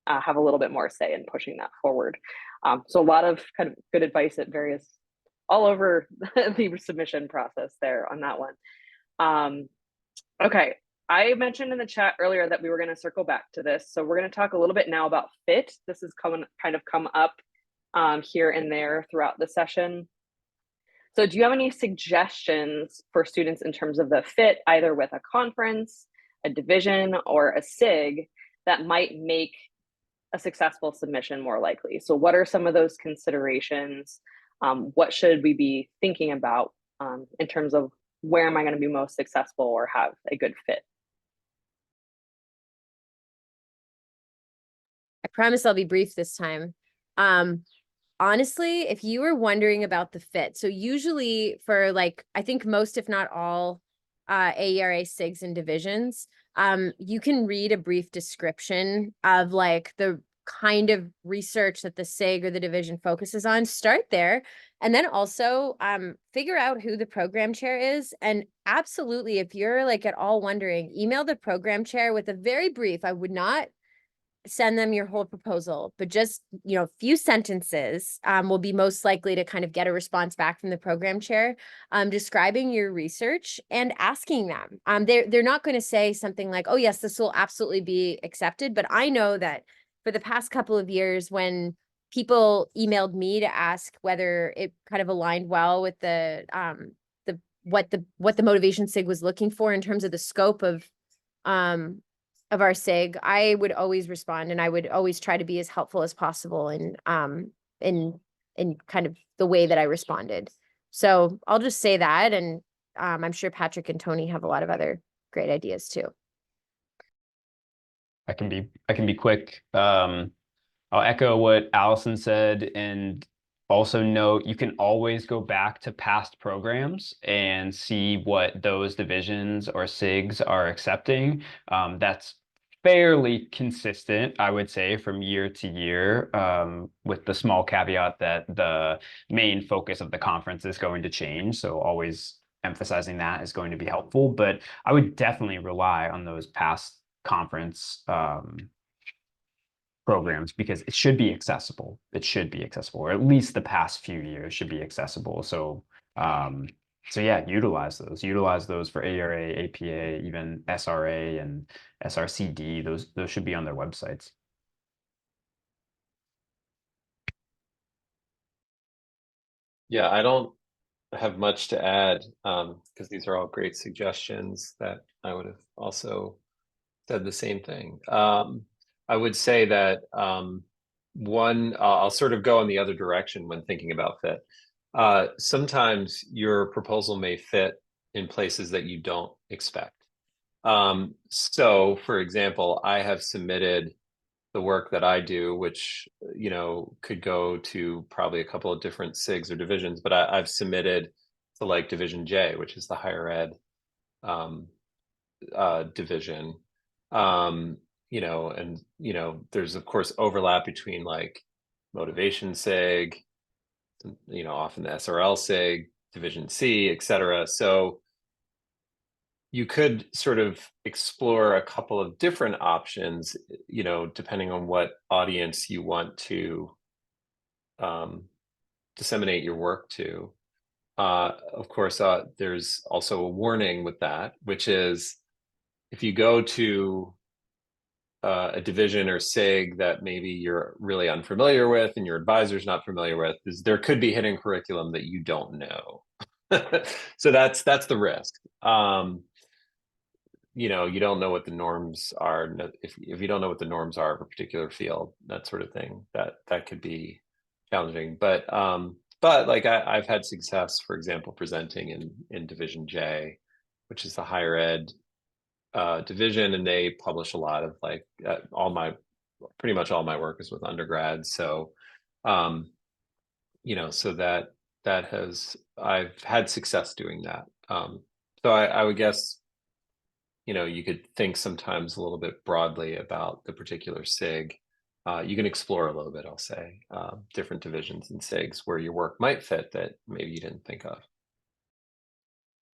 have a little bit more say in pushing that forward. So a lot of kind of good advice at various, all over the submission process there on that one. Okay. I mentioned in the chat earlier that we were going to circle back to this. So we're going to talk a little bit now about fit. This has kind of come up here and there throughout the session. So do you have any suggestions for students in terms of the fit, either with a conference, a division, or a SIG that might make a successful submission more likely? So what are some of those considerations? What should we be thinking about in terms of where am I going to be most successful or have a good fit? I promise I'll be brief this time. Honestly, if you were wondering about the fit, so usually for like, I think most, if not all, AERA SIGs and divisions, you can read a brief description of like the kind of research that the SIG or the division focuses on. Start there. And then also figure out who the program chair is. And absolutely, if you're like at all wondering, email the program chair with a very brief, I would not send them your whole proposal, but just, you know, a few sentences will be most likely to kind of get a response back from the program chair, describing your research and asking them. They're not going to say something like, oh yes, this will absolutely be accepted. But I know that for the past couple of years, when people emailed me to ask whether it kind of aligned well with what the motivation SIG was looking for in terms of the scope of our SIG, I would always respond, and I would always try to be as helpful as possible in kind of the way that I responded. So I'll just say that, and I'm sure Patrick and Tony have a lot of other great ideas too. I can be quick. I'll echo what Allison said, and also note you can always go back to past programs and see what those divisions or SIGs are accepting. That's fairly consistent, I would say, from year to year, with the small caveat that the main focus of the conference is going to change. So always emphasizing that is going to be helpful. But I would definitely rely on those past conference programs, because it should be accessible. It should be accessible, or at least the past few years should be accessible. So yeah, utilize those for AERA, APA, even SRA and SRCD. Those should be on their websites. Yeah, I don't have much to add because these are all great suggestions that I would have also said the same thing. I would say that I'll sort of go in the other direction when thinking about fit. Sometimes your proposal may fit in places that you don't expect. So for example, I have submitted the work that I do, which, you know, could go to probably a couple of different SIGs or divisions, but I've submitted to like Division J, which is the higher ed division. You know, and, you know, there's of course overlap between like motivation SIG, you know, often the SRL SIG, Division C, etc. So you could sort of explore a couple of different options, you know, depending on what audience you want to disseminate your work to. Of course, there's also a warning with that, which is if you go to a division or SIG that maybe you're really unfamiliar with and your advisor's not familiar with, is there could be hidden curriculum that you don't know. So that's the risk. You know, you don't know what the norms are. If you don't know what the norms are of a particular field, that sort of thing, that could be challenging. But like I've had success, for example, presenting in Division J, which is the higher ed division, and they publish a lot of like pretty much all my work is with undergrads. So So I've had success doing that. So I would guess, you could think sometimes a little bit broadly about the particular SIG. You can explore a little bit, I'll say, different divisions and SIGs where your work might fit that maybe you didn't think of.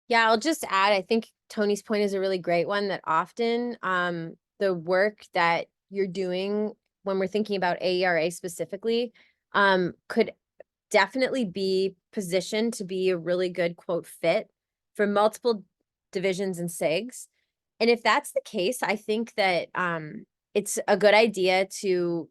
Yeah, I'll just add, I think Tony's point is a really great one, that often the work that you're doing when we're thinking about AERA specifically could definitely be positioned to be a really good quote fit for multiple divisions and SIGs. And if that's the case, I think that it's a good idea to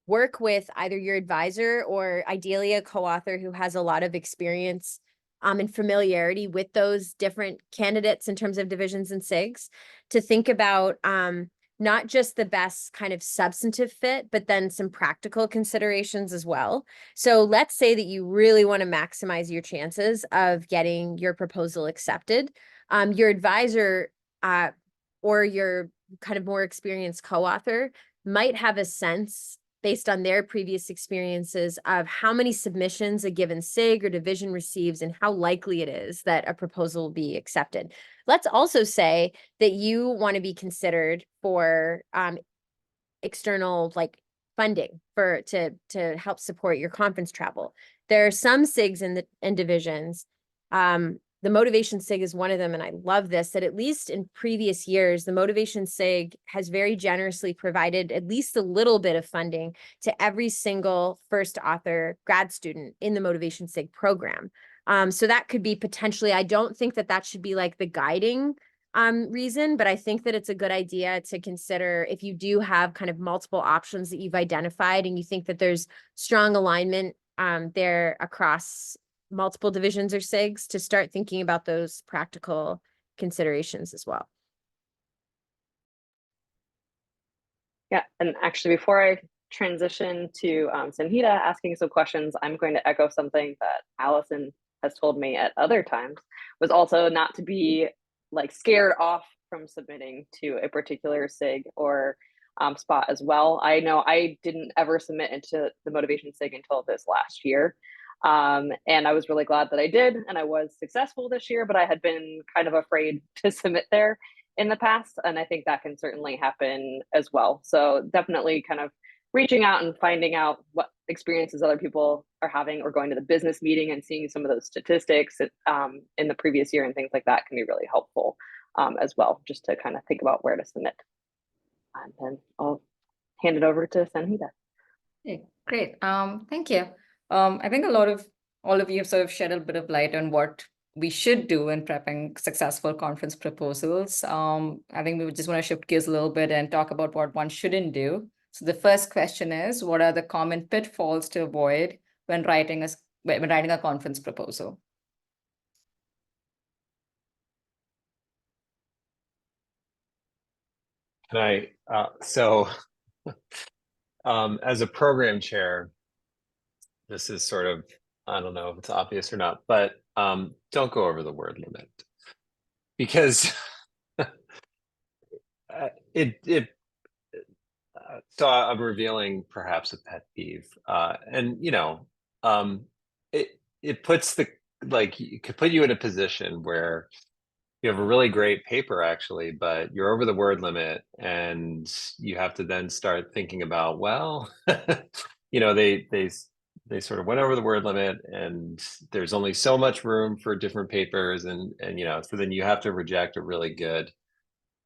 work with either your advisor or ideally a co-author who has a lot of experience and familiarity with those different candidates in terms of divisions and SIGs, to think about not just the best kind of substantive fit, but then some practical considerations as well. So let's say that you really want to maximize your chances of getting your proposal accepted. Your advisor or your kind of more experienced co-author might have a sense based on their previous experiences of how many submissions a given SIG or division receives and how likely it is that a proposal will be accepted. Let's also say that you want to be considered for external funding to help support your conference travel. There are some SIGs in divisions. The motivation SIG is one of them, and I love this, that at least in previous years, the motivation SIG has very generously provided at least a little bit of funding to every single first author grad student in the motivation SIG program. So that could be potentially, I don't think that should be like the guiding reason, but I think that it's a good idea to consider if you do have kind of multiple options that you've identified and you think that there's strong alignment there across multiple divisions or SIGs, to start thinking about those practical considerations as well. Yeah, and actually before I transition to Sanhita asking some questions, I'm going to echo something that Allison has told me at other times, was also not to be scared off from submitting to a particular SIG or spot as well. I know I didn't ever submit into the motivation SIG until this last year. And I was really glad that I did, and I was successful this year, but I had been kind of afraid to submit there in the past, and I think that can certainly happen as well. So definitely kind of reaching out and finding out what experiences other people are having, or going to the business meeting and seeing some of those statistics in the previous year and things like that can be really helpful as well, just to kind of think about where to submit. And then I'll hand it over to Sanhita. Okay, great. Thank you. I think all of you have sort of shed a bit of light on what we should do in prepping successful conference proposals. I think we would just want to shift gears a little bit and talk about what one shouldn't do. So the first question is, what are the common pitfalls to avoid when writing a conference proposal? Can as a program chair, this is sort of, I don't know if it's obvious or not, but don't go over the word limit, because so I'm revealing perhaps a pet peeve, and it puts it could put you in a position where you have a really great paper actually, but you're over the word limit, and you have to then start thinking about, well, they sort of went over the word limit, and there's only so much room for different papers, and so then you have to reject a really good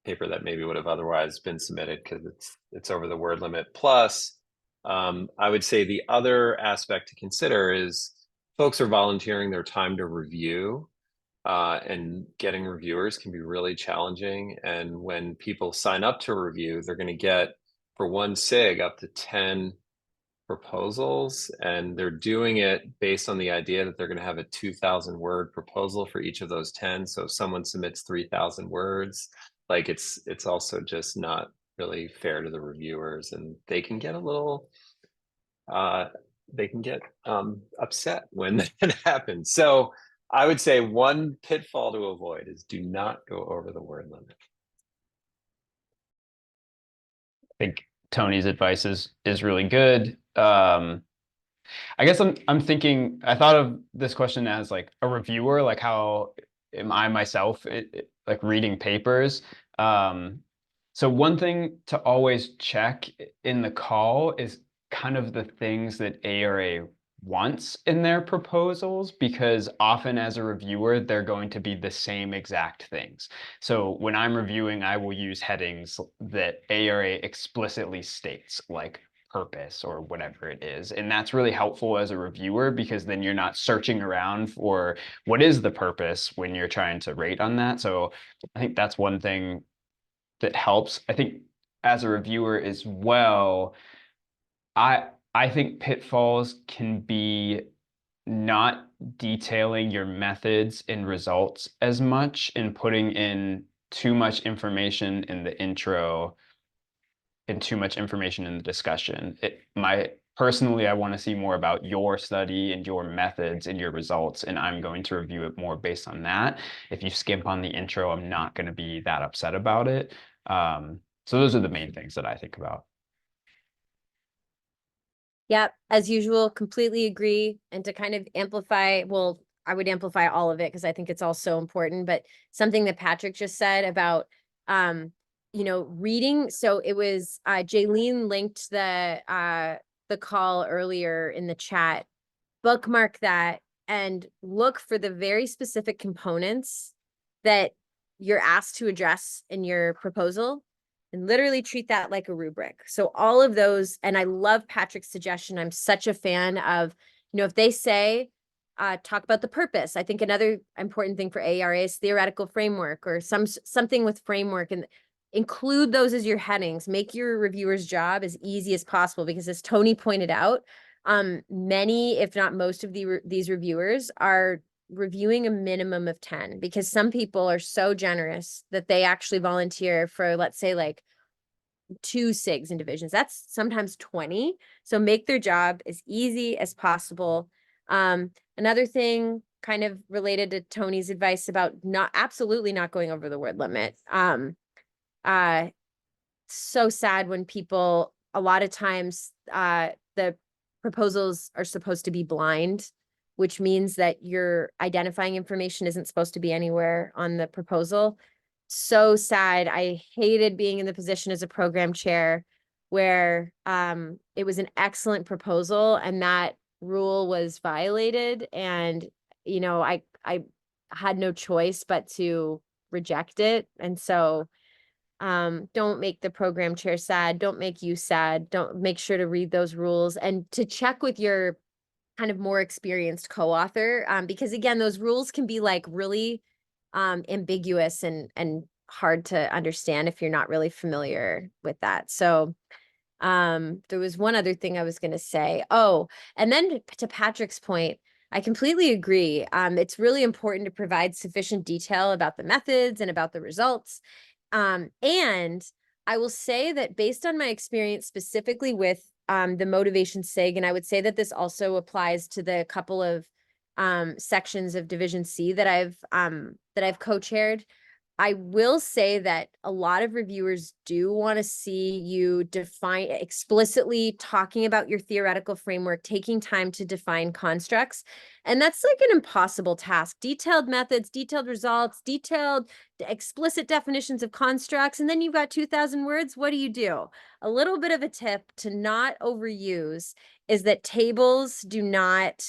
paper that maybe would have otherwise been submitted because it's over the word limit. Plus, I would say the other aspect to consider is folks are volunteering their time to review, and getting reviewers can be really challenging. And when people sign up to review, they're going to get, for one SIG, up to 10 proposals, and they're doing it based on the idea that they're going to have a 2,000 word proposal for each of those 10. So if someone submits 3,000 words, it's also just not really fair to the reviewers, and they can get a little upset when that happens. So I would say one pitfall to avoid is do not go over the word limit. I think Tony's advice is really good. I guess I'm thinking, I thought of this question as like a reviewer, like how am I myself like reading papers? So one thing to always check in the call is kind of the things that ARA wants in their proposals, because often as a reviewer, they're going to be the same exact things. So when I'm reviewing, I will use headings that ARA explicitly states, like purpose or whatever it is. And that's really helpful as a reviewer, because then you're not searching around for what is the purpose when you're trying to rate on that. So I think that's one thing that helps. I think as a reviewer as well, I think pitfalls can be not detailing your methods and results as much and putting in too much information in the intro and too much information in the discussion. Personally, I want to see more about your study and your methods and your results, and I'm going to review it more based on that. If you skimp on the intro, I'm not going to be that upset about it. So those are the main things that I think about. Yep, as usual, completely agree. And to kind of amplify, well, I would amplify all of it because I think it's all so important, but something that Patrick just said about reading. So it was Jaylene linked the call earlier in the chat. Bookmark that and look for the very specific components that you're asked to address in your proposal, and literally treat that like a rubric. So all of those, and I love Patrick's suggestion. I'm such a fan of, if they say, talk about the purpose. I think another important thing for AERA is theoretical framework or something with framework, and include those as your headings. Make your reviewer's job as easy as possible, because as Tony pointed out, many, if not most of these reviewers are reviewing a minimum of 10, because some people are so generous that they actually volunteer for, let's say, like 2 SIGs and divisions. That's sometimes 20. So make their job as easy as possible. Another thing kind of related to Tony's advice about absolutely not going over the word limit. So sad when people, a lot of times, the proposals are supposed to be blind, which means that your identifying information isn't supposed to be anywhere on the proposal. So sad. I hated being in the position as a program chair where it was an excellent proposal and that rule was violated. And, I had no choice but to reject it. And so don't make the program chair sad. Don't make you sad. Don't make sure to read those rules and to check with your kind of more experienced co-author. Because again, those rules can be like really ambiguous and hard to understand if you're not really familiar with that. So there was one other thing I was going to say. Oh, and then to Patrick's point, I completely agree. It's really important to provide sufficient detail about the methods and about the results. And I will say that based on my experience specifically with the motivation SIG, and I would say that this also applies to the couple of sections of Division C that I've co-chaired. I will say that a lot of reviewers do want to see you define explicitly talking about your theoretical framework, taking time to define constructs. And that's like an impossible task. Detailed methods, detailed results, detailed explicit definitions of constructs. And then you've got 2,000 words. What do? A little bit of a tip to not overuse is that tables do not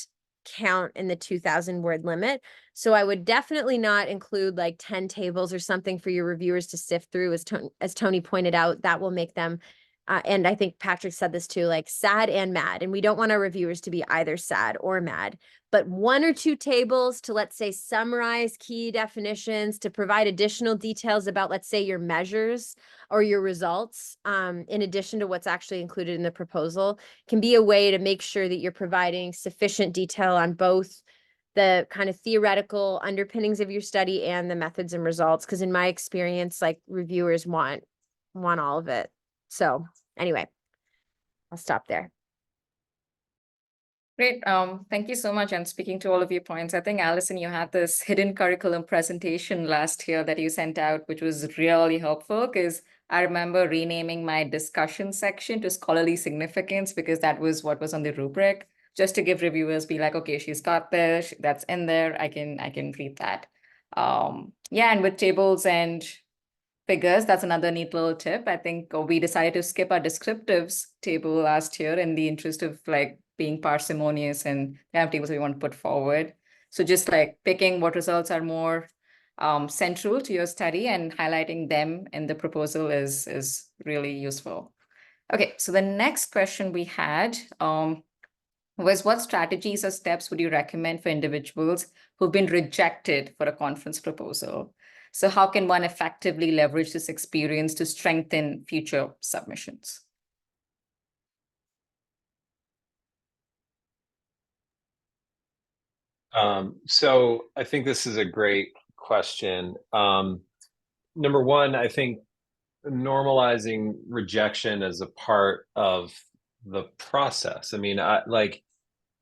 count in the 2,000 word limit. So I would definitely not include like 10 tables or something for your reviewers to sift through. As Tony pointed out, that will make them, and I think Patrick said this too, like sad and mad. And we don't want our reviewers to be either sad or mad, but 1 or 2 tables to, let's say, summarize key definitions, to provide additional details about, let's say, your measures or your results, in addition to what's actually included in the proposal, can be a way to make sure that you're providing sufficient detail on both the kind of theoretical underpinnings of your study and the methods and results. Because in my experience, like, reviewers want all of it. So anyway, I'll stop there. Great. Thank you so much. And speaking to all of your points, I think, Allison, you had this hidden curriculum presentation last year that you sent out, which was really helpful, because I remember renaming my discussion section to scholarly significance because that was what was on the rubric. just to give reviewers be like, okay, she's got this, that's in there, I can read that. Yeah, and with tables and figures, that's another neat little tip. I think we decided to skip our descriptives table last year in the interest of like being parsimonious and kind of tables we want to put forward. So just like picking what results are more central to your study and highlighting them in the proposal is really useful. Okay, so the next question we had was, what strategies or steps would you recommend for individuals who've been rejected for a conference proposal? So how can one effectively leverage this experience to strengthen future submissions? So I think this is a great question. Number one, I think normalizing rejection as a part of the process. I mean,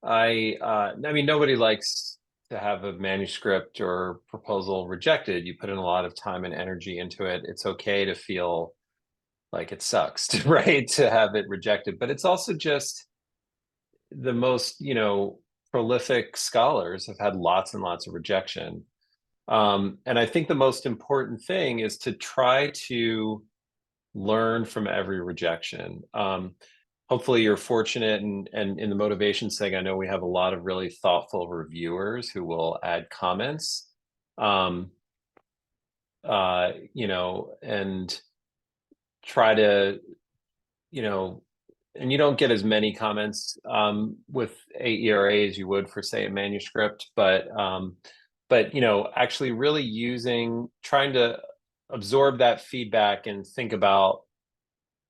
nobody likes to have a manuscript or proposal rejected. You put in a lot of time and energy into it. It's okay to feel like it sucks, right? To have it rejected, but it's also just the most, prolific scholars have had lots and lots of rejection. And I think the most important thing is to try to learn from every rejection. Hopefully you're fortunate and in the motivations thing, I know we have a lot of really thoughtful reviewers who will add comments. And try to, and you don't get as many comments with AERA as you would for, say, a manuscript, but actually really trying to absorb that feedback and think about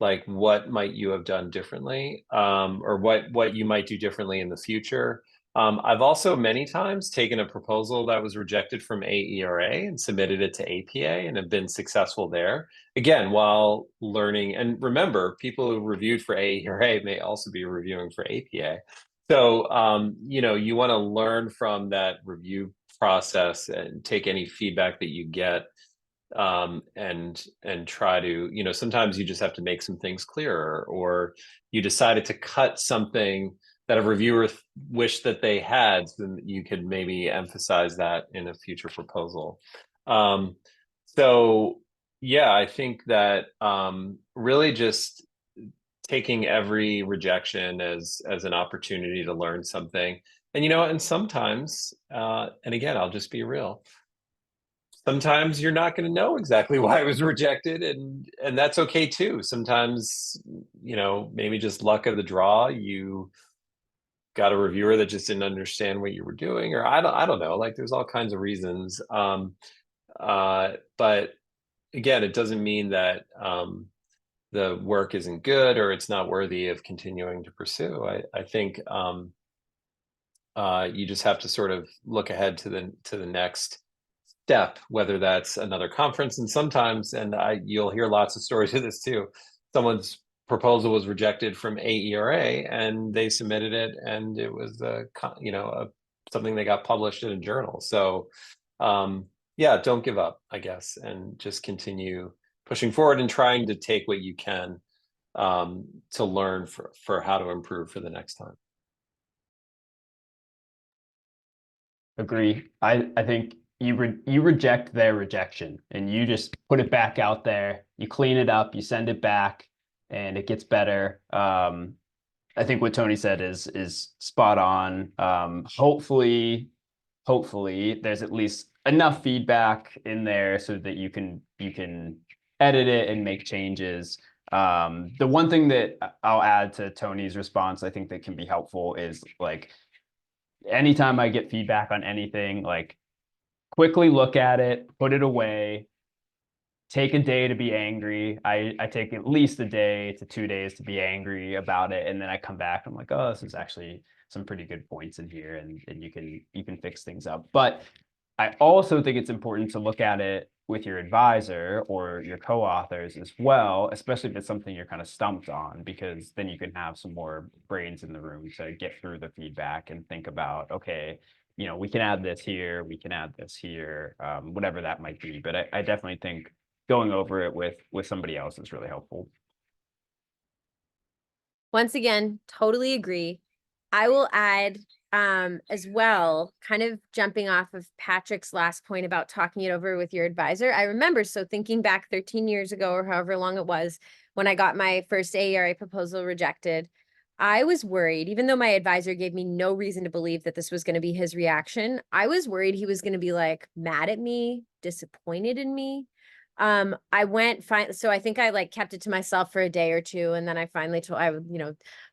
like what might you have done differently, or what you might do differently in the future. I've also many times taken a proposal that was rejected from AERA and submitted it to APA and have been successful there. Again, while learning, and remember, people who reviewed for AERA may also be reviewing for APA. So, you want to learn from that review process and take any feedback that you get, and try to, sometimes you just have to make some things clearer, or you decided to cut something that a reviewer wished that they had, so then you could maybe emphasize that in a future proposal. So yeah, I think that really just taking every rejection as an opportunity to learn something. And and sometimes, and again, I'll just be real, sometimes you're not going to know exactly why it was rejected, and that's okay too. Sometimes, maybe just luck of the draw, you got a reviewer that just didn't understand what you were doing, or I don't know, like there's all kinds of reasons. But again, it doesn't mean that the work isn't good or it's not worthy of continuing to pursue. I think you just have to sort of look ahead to the next step, whether that's another conference. And sometimes, and you'll hear lots of stories of this too, someone's proposal was rejected from AERA and they submitted it, and it was something that got published in a journal. So yeah, don't give up, I guess, and just continue pushing forward and trying to take what you can to learn for how to improve for the next time. Agree. I think you reject their rejection and you just put it back out there. You clean it up, you send it back, and it gets better. I think what Tony said is spot on. Hopefully there's at least enough feedback in there so that you can edit it and make changes. The one thing that I'll add to Tony's response, I think that can be helpful, is like anytime I get feedback on anything, like quickly look at it, put it away, take a day to be angry. I take at least a day to 2 days to be angry about it, and then I come back, I'm like, oh, this is actually some pretty good points in here, and you can fix things up. But I also think it's important to look at it with your advisor or your co-authors as well, especially if it's something you're kind of stumped on, because then you can have some more brains in the room to get through the feedback and think about, okay, we can add this here, we can add this here, whatever that might be. But I definitely think going over it with somebody else is really helpful. Once again, totally agree. I will add as well, kind of jumping off of Patrick's last point about talking it over with your advisor. I remember, so thinking back 13 years ago or however long it was, when I got my first AERA proposal rejected, I was worried, even though my advisor gave me no reason to believe that this was going to be his reaction. I was worried he was going to be like mad at me, disappointed in me. I went so I think I like kept it to myself for a day or two, and then I finally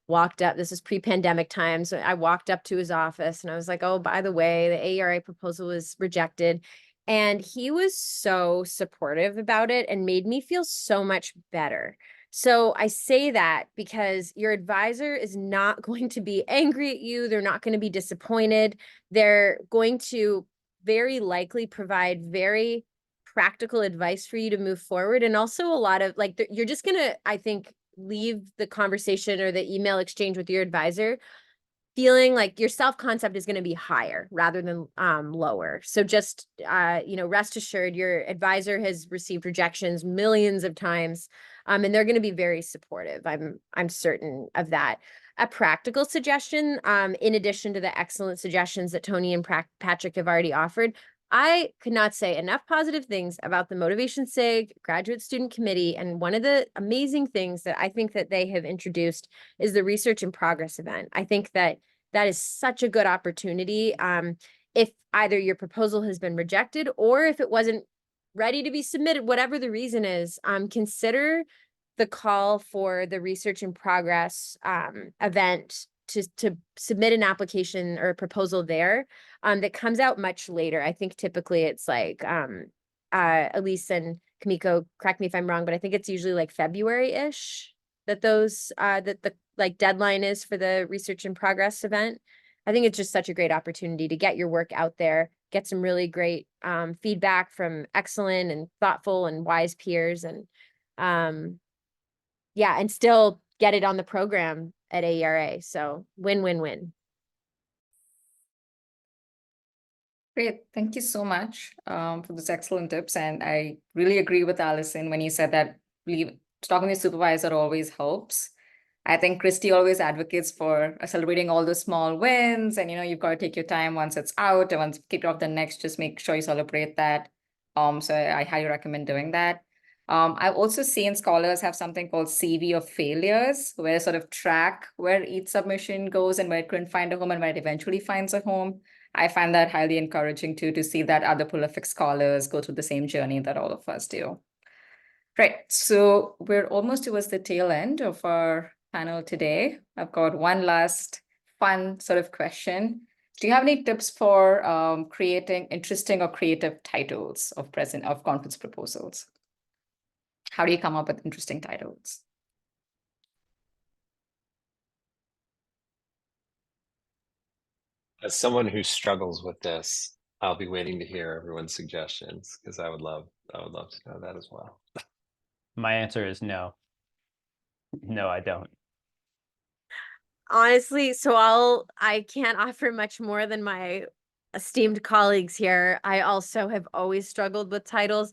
walked up. This is pre-pandemic time, so I walked up to his office and I was like, "Oh, by the way, the AERA proposal was rejected." And he was so supportive about it and made me feel so much better. So I say that because your advisor is not going to be angry at you. They're not going to be disappointed. They're going to very likely provide very practical advice for you to move forward. And also a lot of like, you're just going to, I think, leave the conversation or the email exchange with your advisor feeling like your self-concept is going to be higher rather than lower. So just, rest assured your advisor has received rejections millions of times, and they're going to be very supportive. I'm certain of that. A practical suggestion, in addition to the excellent suggestions that Tony and Patrick have already offered, I could not say enough positive things about the Motivation SIG Graduate Student Committee. And one of the amazing things that I think that they have introduced is the Research in Progress event. I think that is such a good opportunity. If either your proposal has been rejected or if it wasn't ready to be submitted, whatever the reason is, consider the call for the Research in Progress event to submit an application or a proposal there that comes out much later. I think typically it's like Elise and Kamiko, correct me if I'm wrong, but I think it's usually like February-ish that those that the like deadline is for the Research in Progress event. I think it's just such a great opportunity to get your work out there, get some really great feedback from excellent and thoughtful and wise peers, and and still get it on the program at AERA. So win-win-win. Great. Thank you so much for those excellent tips. And I really agree with Allison when you said that talking to your supervisor always helps. I think Christy always advocates for celebrating all those small wins. And, you've got to take your time once it's out and once you kick off the next, just make sure you celebrate that. So I highly recommend doing that. I've also seen scholars have something called CV of failures, where they sort of track where each submission goes and where it couldn't find a home and where it eventually finds a home. I find that highly encouraging too, to see that other prolific scholars go through the same journey that all of us do. Right, so we're almost towards the tail end of our panel today. I've got one last fun sort of question. Do you have any tips for creating interesting or creative titles of conference proposals? How do you come up with interesting titles? As someone who struggles with this, I'll be waiting to hear everyone's suggestions because I would love to know that as well. My answer is no. No, I don't. Honestly, so I can't offer much more than my esteemed colleagues here. I also have always struggled with titles.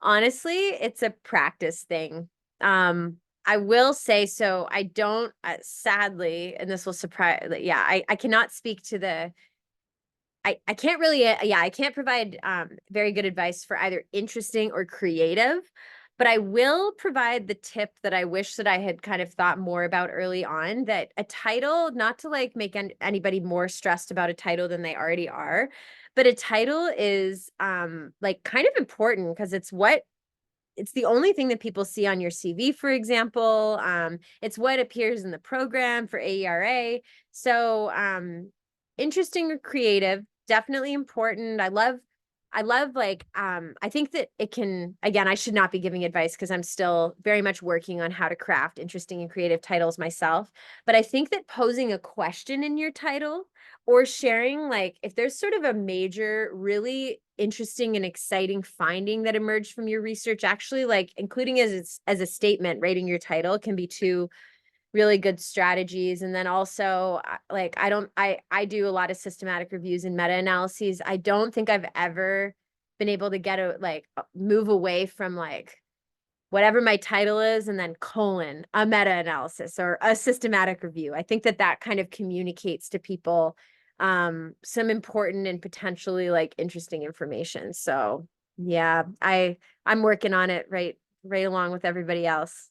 Honestly, it's a practice thing. I will say, so I don't, sadly, and this will surprise, I cannot speak to the, I can't really, I can't provide very good advice for either interesting or creative, but I will provide the tip that I wish that I had kind of thought more about early on, that a title, not to like make anybody more stressed about a title than they already are, but a title is like kind of important because it's the only thing that people see on your CV, for example. It's what appears in the program for AERA. So interesting or creative, definitely important. I love like, I think that it can, again, I should not be giving advice because I'm still very much working on how to craft interesting and creative titles myself. But I think that posing a question in your title or sharing, like, if there's sort of a major, really interesting and exciting finding that emerged from your research, actually like including as a statement, rating your title can be two really good strategies. And then also like, I do a lot of systematic reviews and meta-analyses. I don't think I've ever been able to move away from like whatever my title is, and then colon, a meta-analysis or a systematic review. I think that that kind of communicates to people some important and potentially like interesting information. So yeah, I'm working on it right along with everybody else.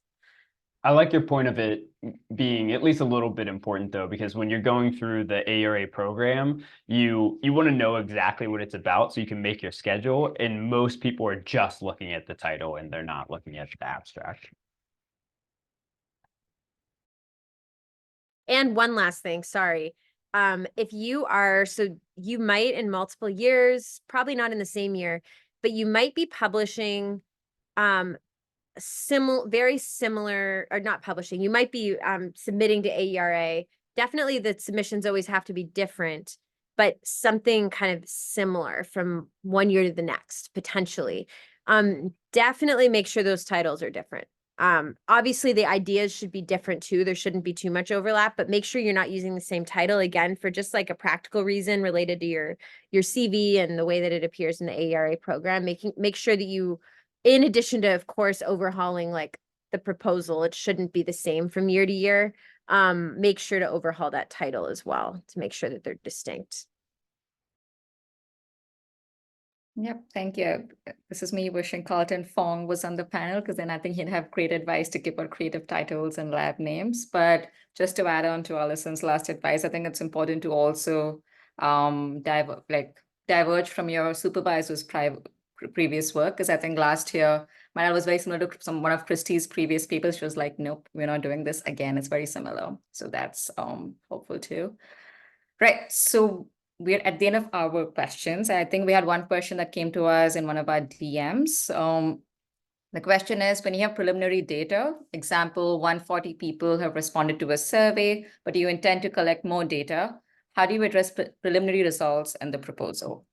I like your point of it being at least a little bit important though, because when you're going through the AERA program, you want to know exactly what it's about so you can make your schedule. And most people are just looking at the title and they're not looking at the abstract. And one last thing, sorry. If you are, so you might in multiple years, probably not in the same year, but you might be publishing very similar, or not publishing, you might be submitting to AERA. Definitely the submissions always have to be different, but something kind of similar from one year to the next, potentially. Definitely make sure those titles are different. Obviously the ideas should be different too. There shouldn't be too much overlap, but make sure you're not using the same title again for just like a practical reason related to your CV and the way that it appears in the AERA program. Make sure that you, in addition to, of course, overhauling like the proposal, it shouldn't be the same from year to year. Make sure to overhaul that title as well to make sure that they're distinct. Yep, thank you. This is me wishing Carlton Fong was on the panel, because then I think he'd have great advice to give out creative titles and lab names. But just to add on to Allison's last advice, I think it's important to also diverge from your supervisor's previous work, because I think last year mine was very similar to one of Christie's previous papers. She was like, nope, we're not doing this again. It's very similar. So that's hopeful too. Right. So we're at the end of our questions. I think we had one question that came to us in one of our DMs. The question is, when you have preliminary data, example, 140 people have responded to a survey, but you intend to collect more data, how do you address preliminary results and the proposal?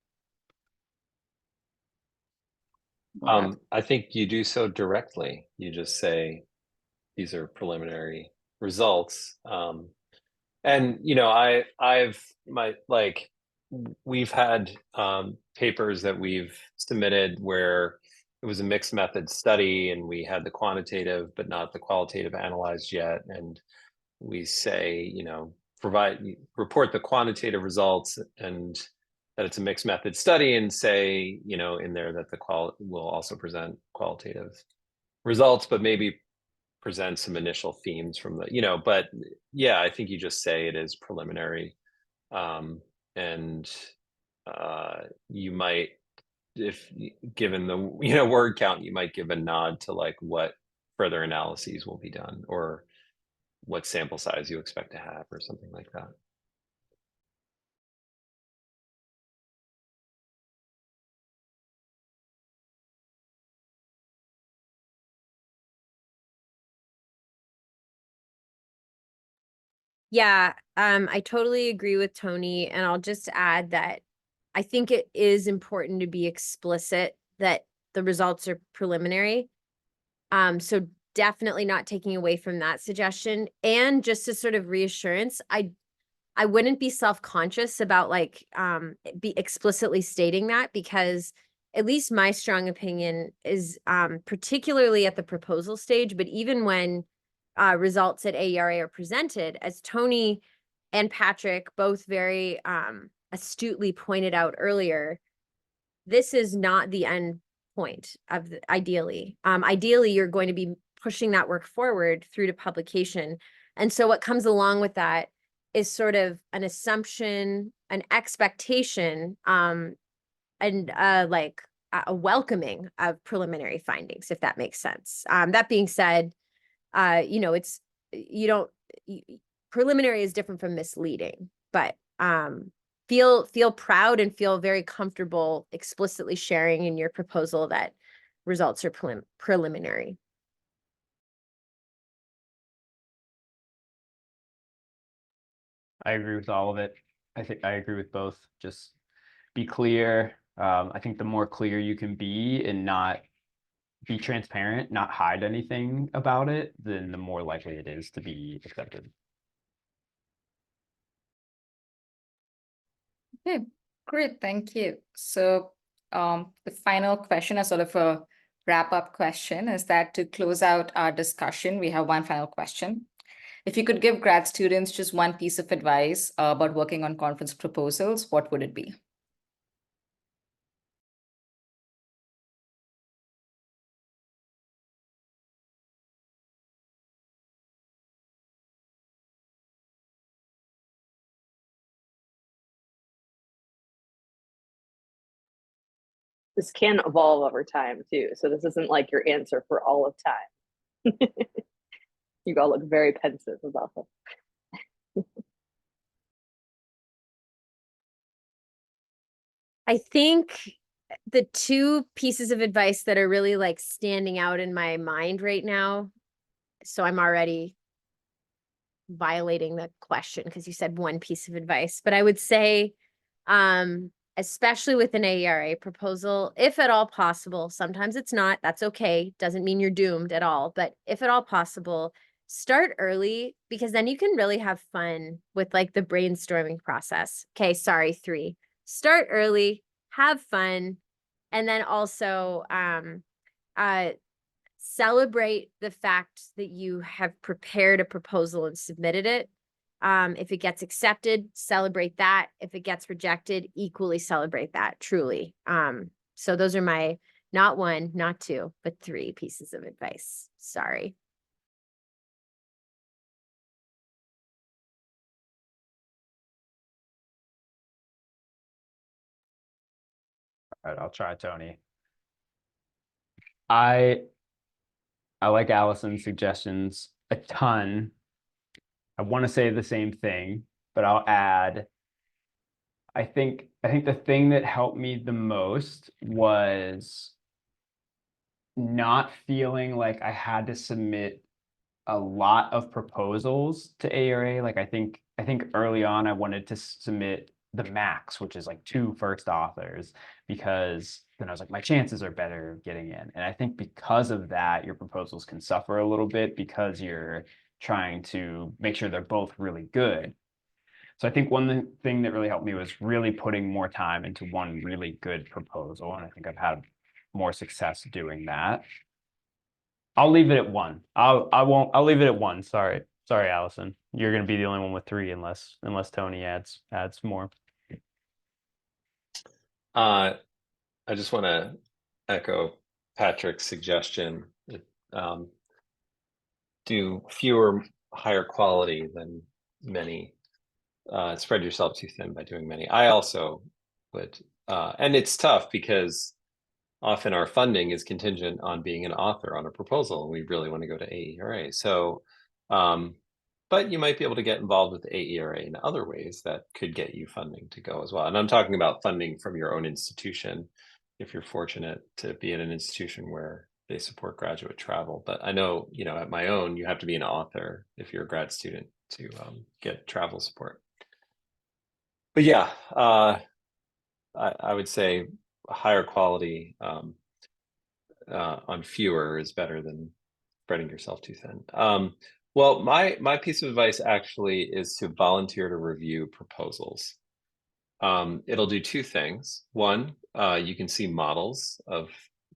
I think you do so directly. You just say, these are preliminary results. And we've had papers that we've submitted where it was a mixed method study and we had the quantitative but not the qualitative analyzed yet, and we say, report the quantitative results and that it's a mixed method study, and say, in there that will also present qualitative results, but maybe present some initial themes from the, but yeah, I think you just say it is preliminary. And you might, if given the word count, you might give a nod to like what further analyses will be done or what sample size you expect to have or something like that. Yeah, I totally agree with Tony, and I'll just add that I think it is important to be explicit that the results are preliminary. So definitely not taking away from that suggestion, and just a sort of reassurance, I wouldn't be self-conscious about like be explicitly stating that, because at least my strong opinion is particularly at the proposal stage, but even when results at AERA are presented, as Tony and Patrick both very astutely pointed out earlier, this is not the end point of ideally. Ideally, you're going to be pushing that work forward through to publication. And so what comes along with that is sort of an assumption, an expectation, and like a welcoming of preliminary findings, if that makes sense. That being said, preliminary is different from misleading, but feel proud and feel very comfortable explicitly sharing in your proposal that results are preliminary. I agree with all of it. I think I agree with both. Just be clear. I think the more clear you can be and not be transparent, not hide anything about it, then the more likely it is to be accepted. Okay, great, thank you. So the final question is sort of a wrap-up question is that to close out our discussion, we have one final question. If you could give grad students just one piece of advice about working on conference proposals, what would it be? This can evolve over time too. So this isn't like your answer for all of time. You all look very pensive about this. I think the two pieces of advice that are really like standing out in my mind right now, so I'm already violating the question because you said one piece of advice, but I would say, especially with an AERA proposal, if at all possible, sometimes it's not, that's okay. Doesn't mean you're doomed at all, but if at all possible, start early because then you can really have fun with like the brainstorming process. Okay, sorry, 3. Start early, have fun, and then also celebrate the fact that you have prepared a proposal and submitted it. If it gets accepted, celebrate that. If it gets rejected, equally celebrate that, truly. So those are my not 1, not 2, but 3 pieces of advice. Sorry. All right, I'll try, Tony. I like Allison's suggestions a ton. I want to say the same thing, but I'll add, I think the thing that helped me the most was not feeling like I had to submit a lot of proposals to AERA. Like I think early on I wanted to submit the max, which is like 2 first authors, because then I was like, my chances are better of getting in. And I think because of that, your proposals can suffer a little bit because you're trying to make sure they're both really good. So I think one thing that really helped me was really putting more time into one really good proposal. And I think I've had more success doing that. I'll leave it at 1. I'll leave it at 1. Sorry, Allison. You're gonna be the only one with 3 unless Tony adds more. I just want to echo Patrick's suggestion. Do fewer, higher quality than many. Spread yourself too thin by doing many. I also would, and it's tough because often our funding is contingent on being an author on a proposal, and we really want to go to AERA. So, but you might be able to get involved with AERA in other ways that could get you funding to go as well. And I'm talking about funding from your own institution, if you're fortunate to be in an institution where they support graduate travel. But I know, at my own, you have to be an author if you're a grad student to get travel support. But yeah, I would say higher quality on fewer is better than spreading yourself too thin. Well, my piece of advice actually is to volunteer to review proposals. It'll do 2 things. One, you can see models of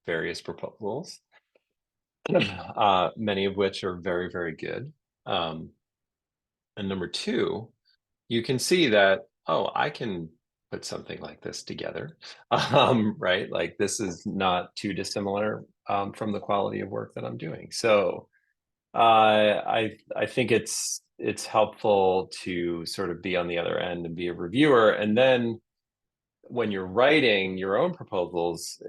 various proposals, many of which are very, very good. And number 2, you can see that, oh, I can put something like this together, right? Like this is not too dissimilar from the quality of work that I'm doing. So I think it's helpful to sort of be on the other end and be a reviewer. And then when you're writing your own proposals,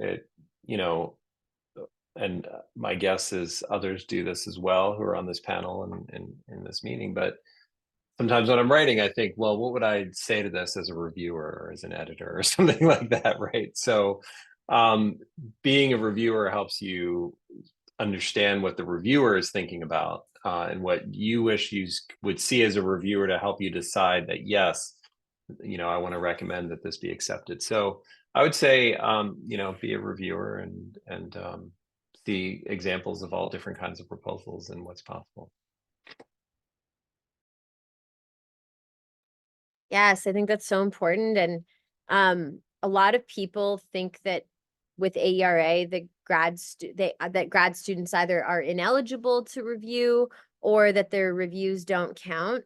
and my guess is others do this as well who are on this panel and in this meeting, but sometimes when I'm writing, I think, well, what would I say to this as a reviewer or as an editor or something like that, right? So being a reviewer helps you understand what the reviewer is thinking about and what you wish you would see as a reviewer to help you decide that, yes, I want to recommend that this be accepted. So I would say, be a reviewer and see examples of all different kinds of proposals and what's possible. Yes, I think that's so important. And a lot of people think that with AERA, the that grad students either are ineligible to review or that their reviews don't count.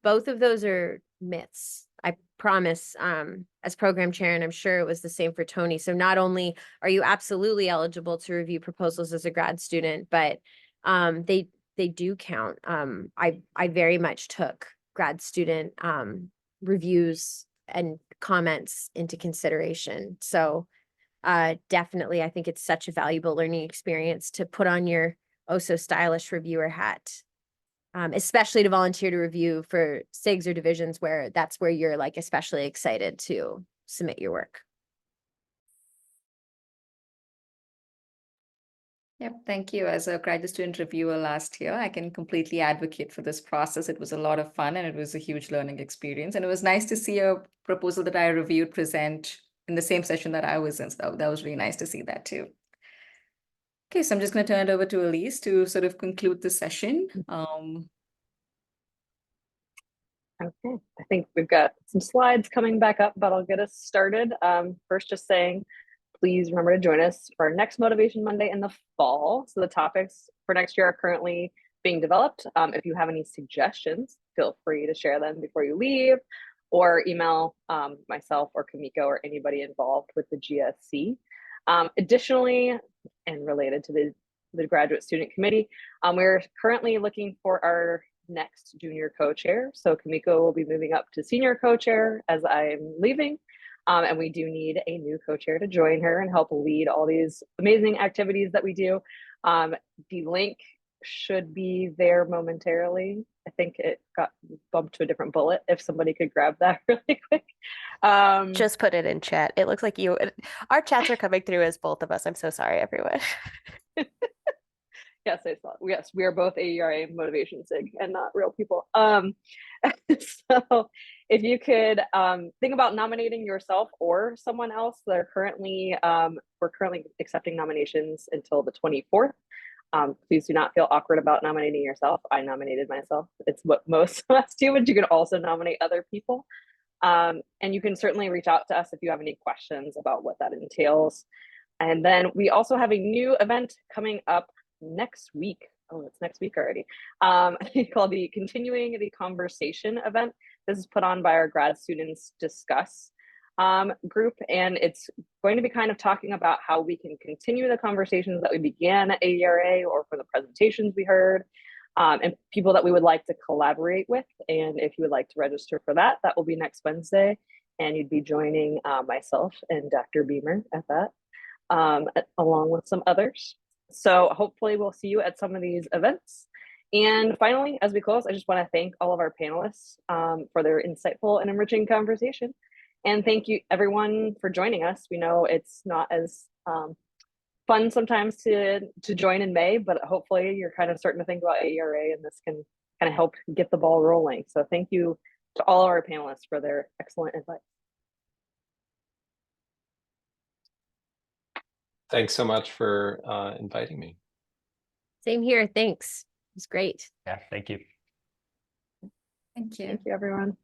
Both of those are myths. I promise, as program chair, and I'm sure it was the same for Tony. So not only are you absolutely eligible to review proposals as a grad student, but they do count. I very much took grad student reviews and comments into consideration. So definitely, I think it's such a valuable learning experience to put on your oh so stylish reviewer hat, especially to volunteer to review for SIGs or divisions where that's where you're like especially excited to submit your work. Yep, thank you. As a graduate student reviewer last year, I can completely advocate for this process. It was a lot of fun and it was a huge learning experience. And it was nice to see a proposal that I reviewed present in the same session that I was in. So that was really nice to see that too. Okay, so I'm just going to turn it over to Elise to sort of conclude the session. Okay, I think we've got some slides coming back up, but I'll get us started. First, just saying, please remember to join us for our next Motivation Monday in the fall. So the topics for next year are currently being developed. If you have any suggestions, feel free to share them before you leave, or email myself or Kamiko or anybody involved with the GSC. Additionally, and related to the graduate student committee, we're currently looking for our next junior co-chair. So Kamiko will be moving up to senior co-chair as I'm leaving. And we do need a new co-chair to join her and help lead all these amazing activities that we do. The link should be there momentarily. I think it got bumped to a different bullet. If somebody could grab that really quick. Just put it in chat. It looks like our chats are coming through as both of us. I'm so sorry, everyone. Yes, I saw. Yes, we are both AERA motivation SIG and not real people. So if you could think about nominating yourself or someone else. We're currently accepting nominations until the 24th. Please do not feel awkward about nominating yourself. I nominated myself. It's what most of us do, but you can also nominate other people. And you can certainly reach out to us if you have any questions about what that entails. And then we also have a new event coming up next week. Oh, it's next week already. Called the Continuing the Conversation event. This is put on by our grad students discuss group, and it's going to be kind of talking about how we can continue the conversations that we began at AERA or for the presentations we heard, and people that we would like to collaborate with. And if you would like to register for that, that will be next Wednesday, and you'd be joining myself and Dr. Beamer at that, along with some others. So hopefully we'll see you at some of these events. And finally, as we close, I just want to thank all of our panelists for their insightful and enriching conversation. And thank you everyone for joining us. We know it's not as fun sometimes to join in May, but hopefully you're kind of starting to think about AERA and this can kind of help get the ball rolling. So thank you to all of our panelists for their excellent advice. Thanks so much for inviting me. Same here. Thanks. It was great. Yeah, thank you. Thank you. Thank you, everyone.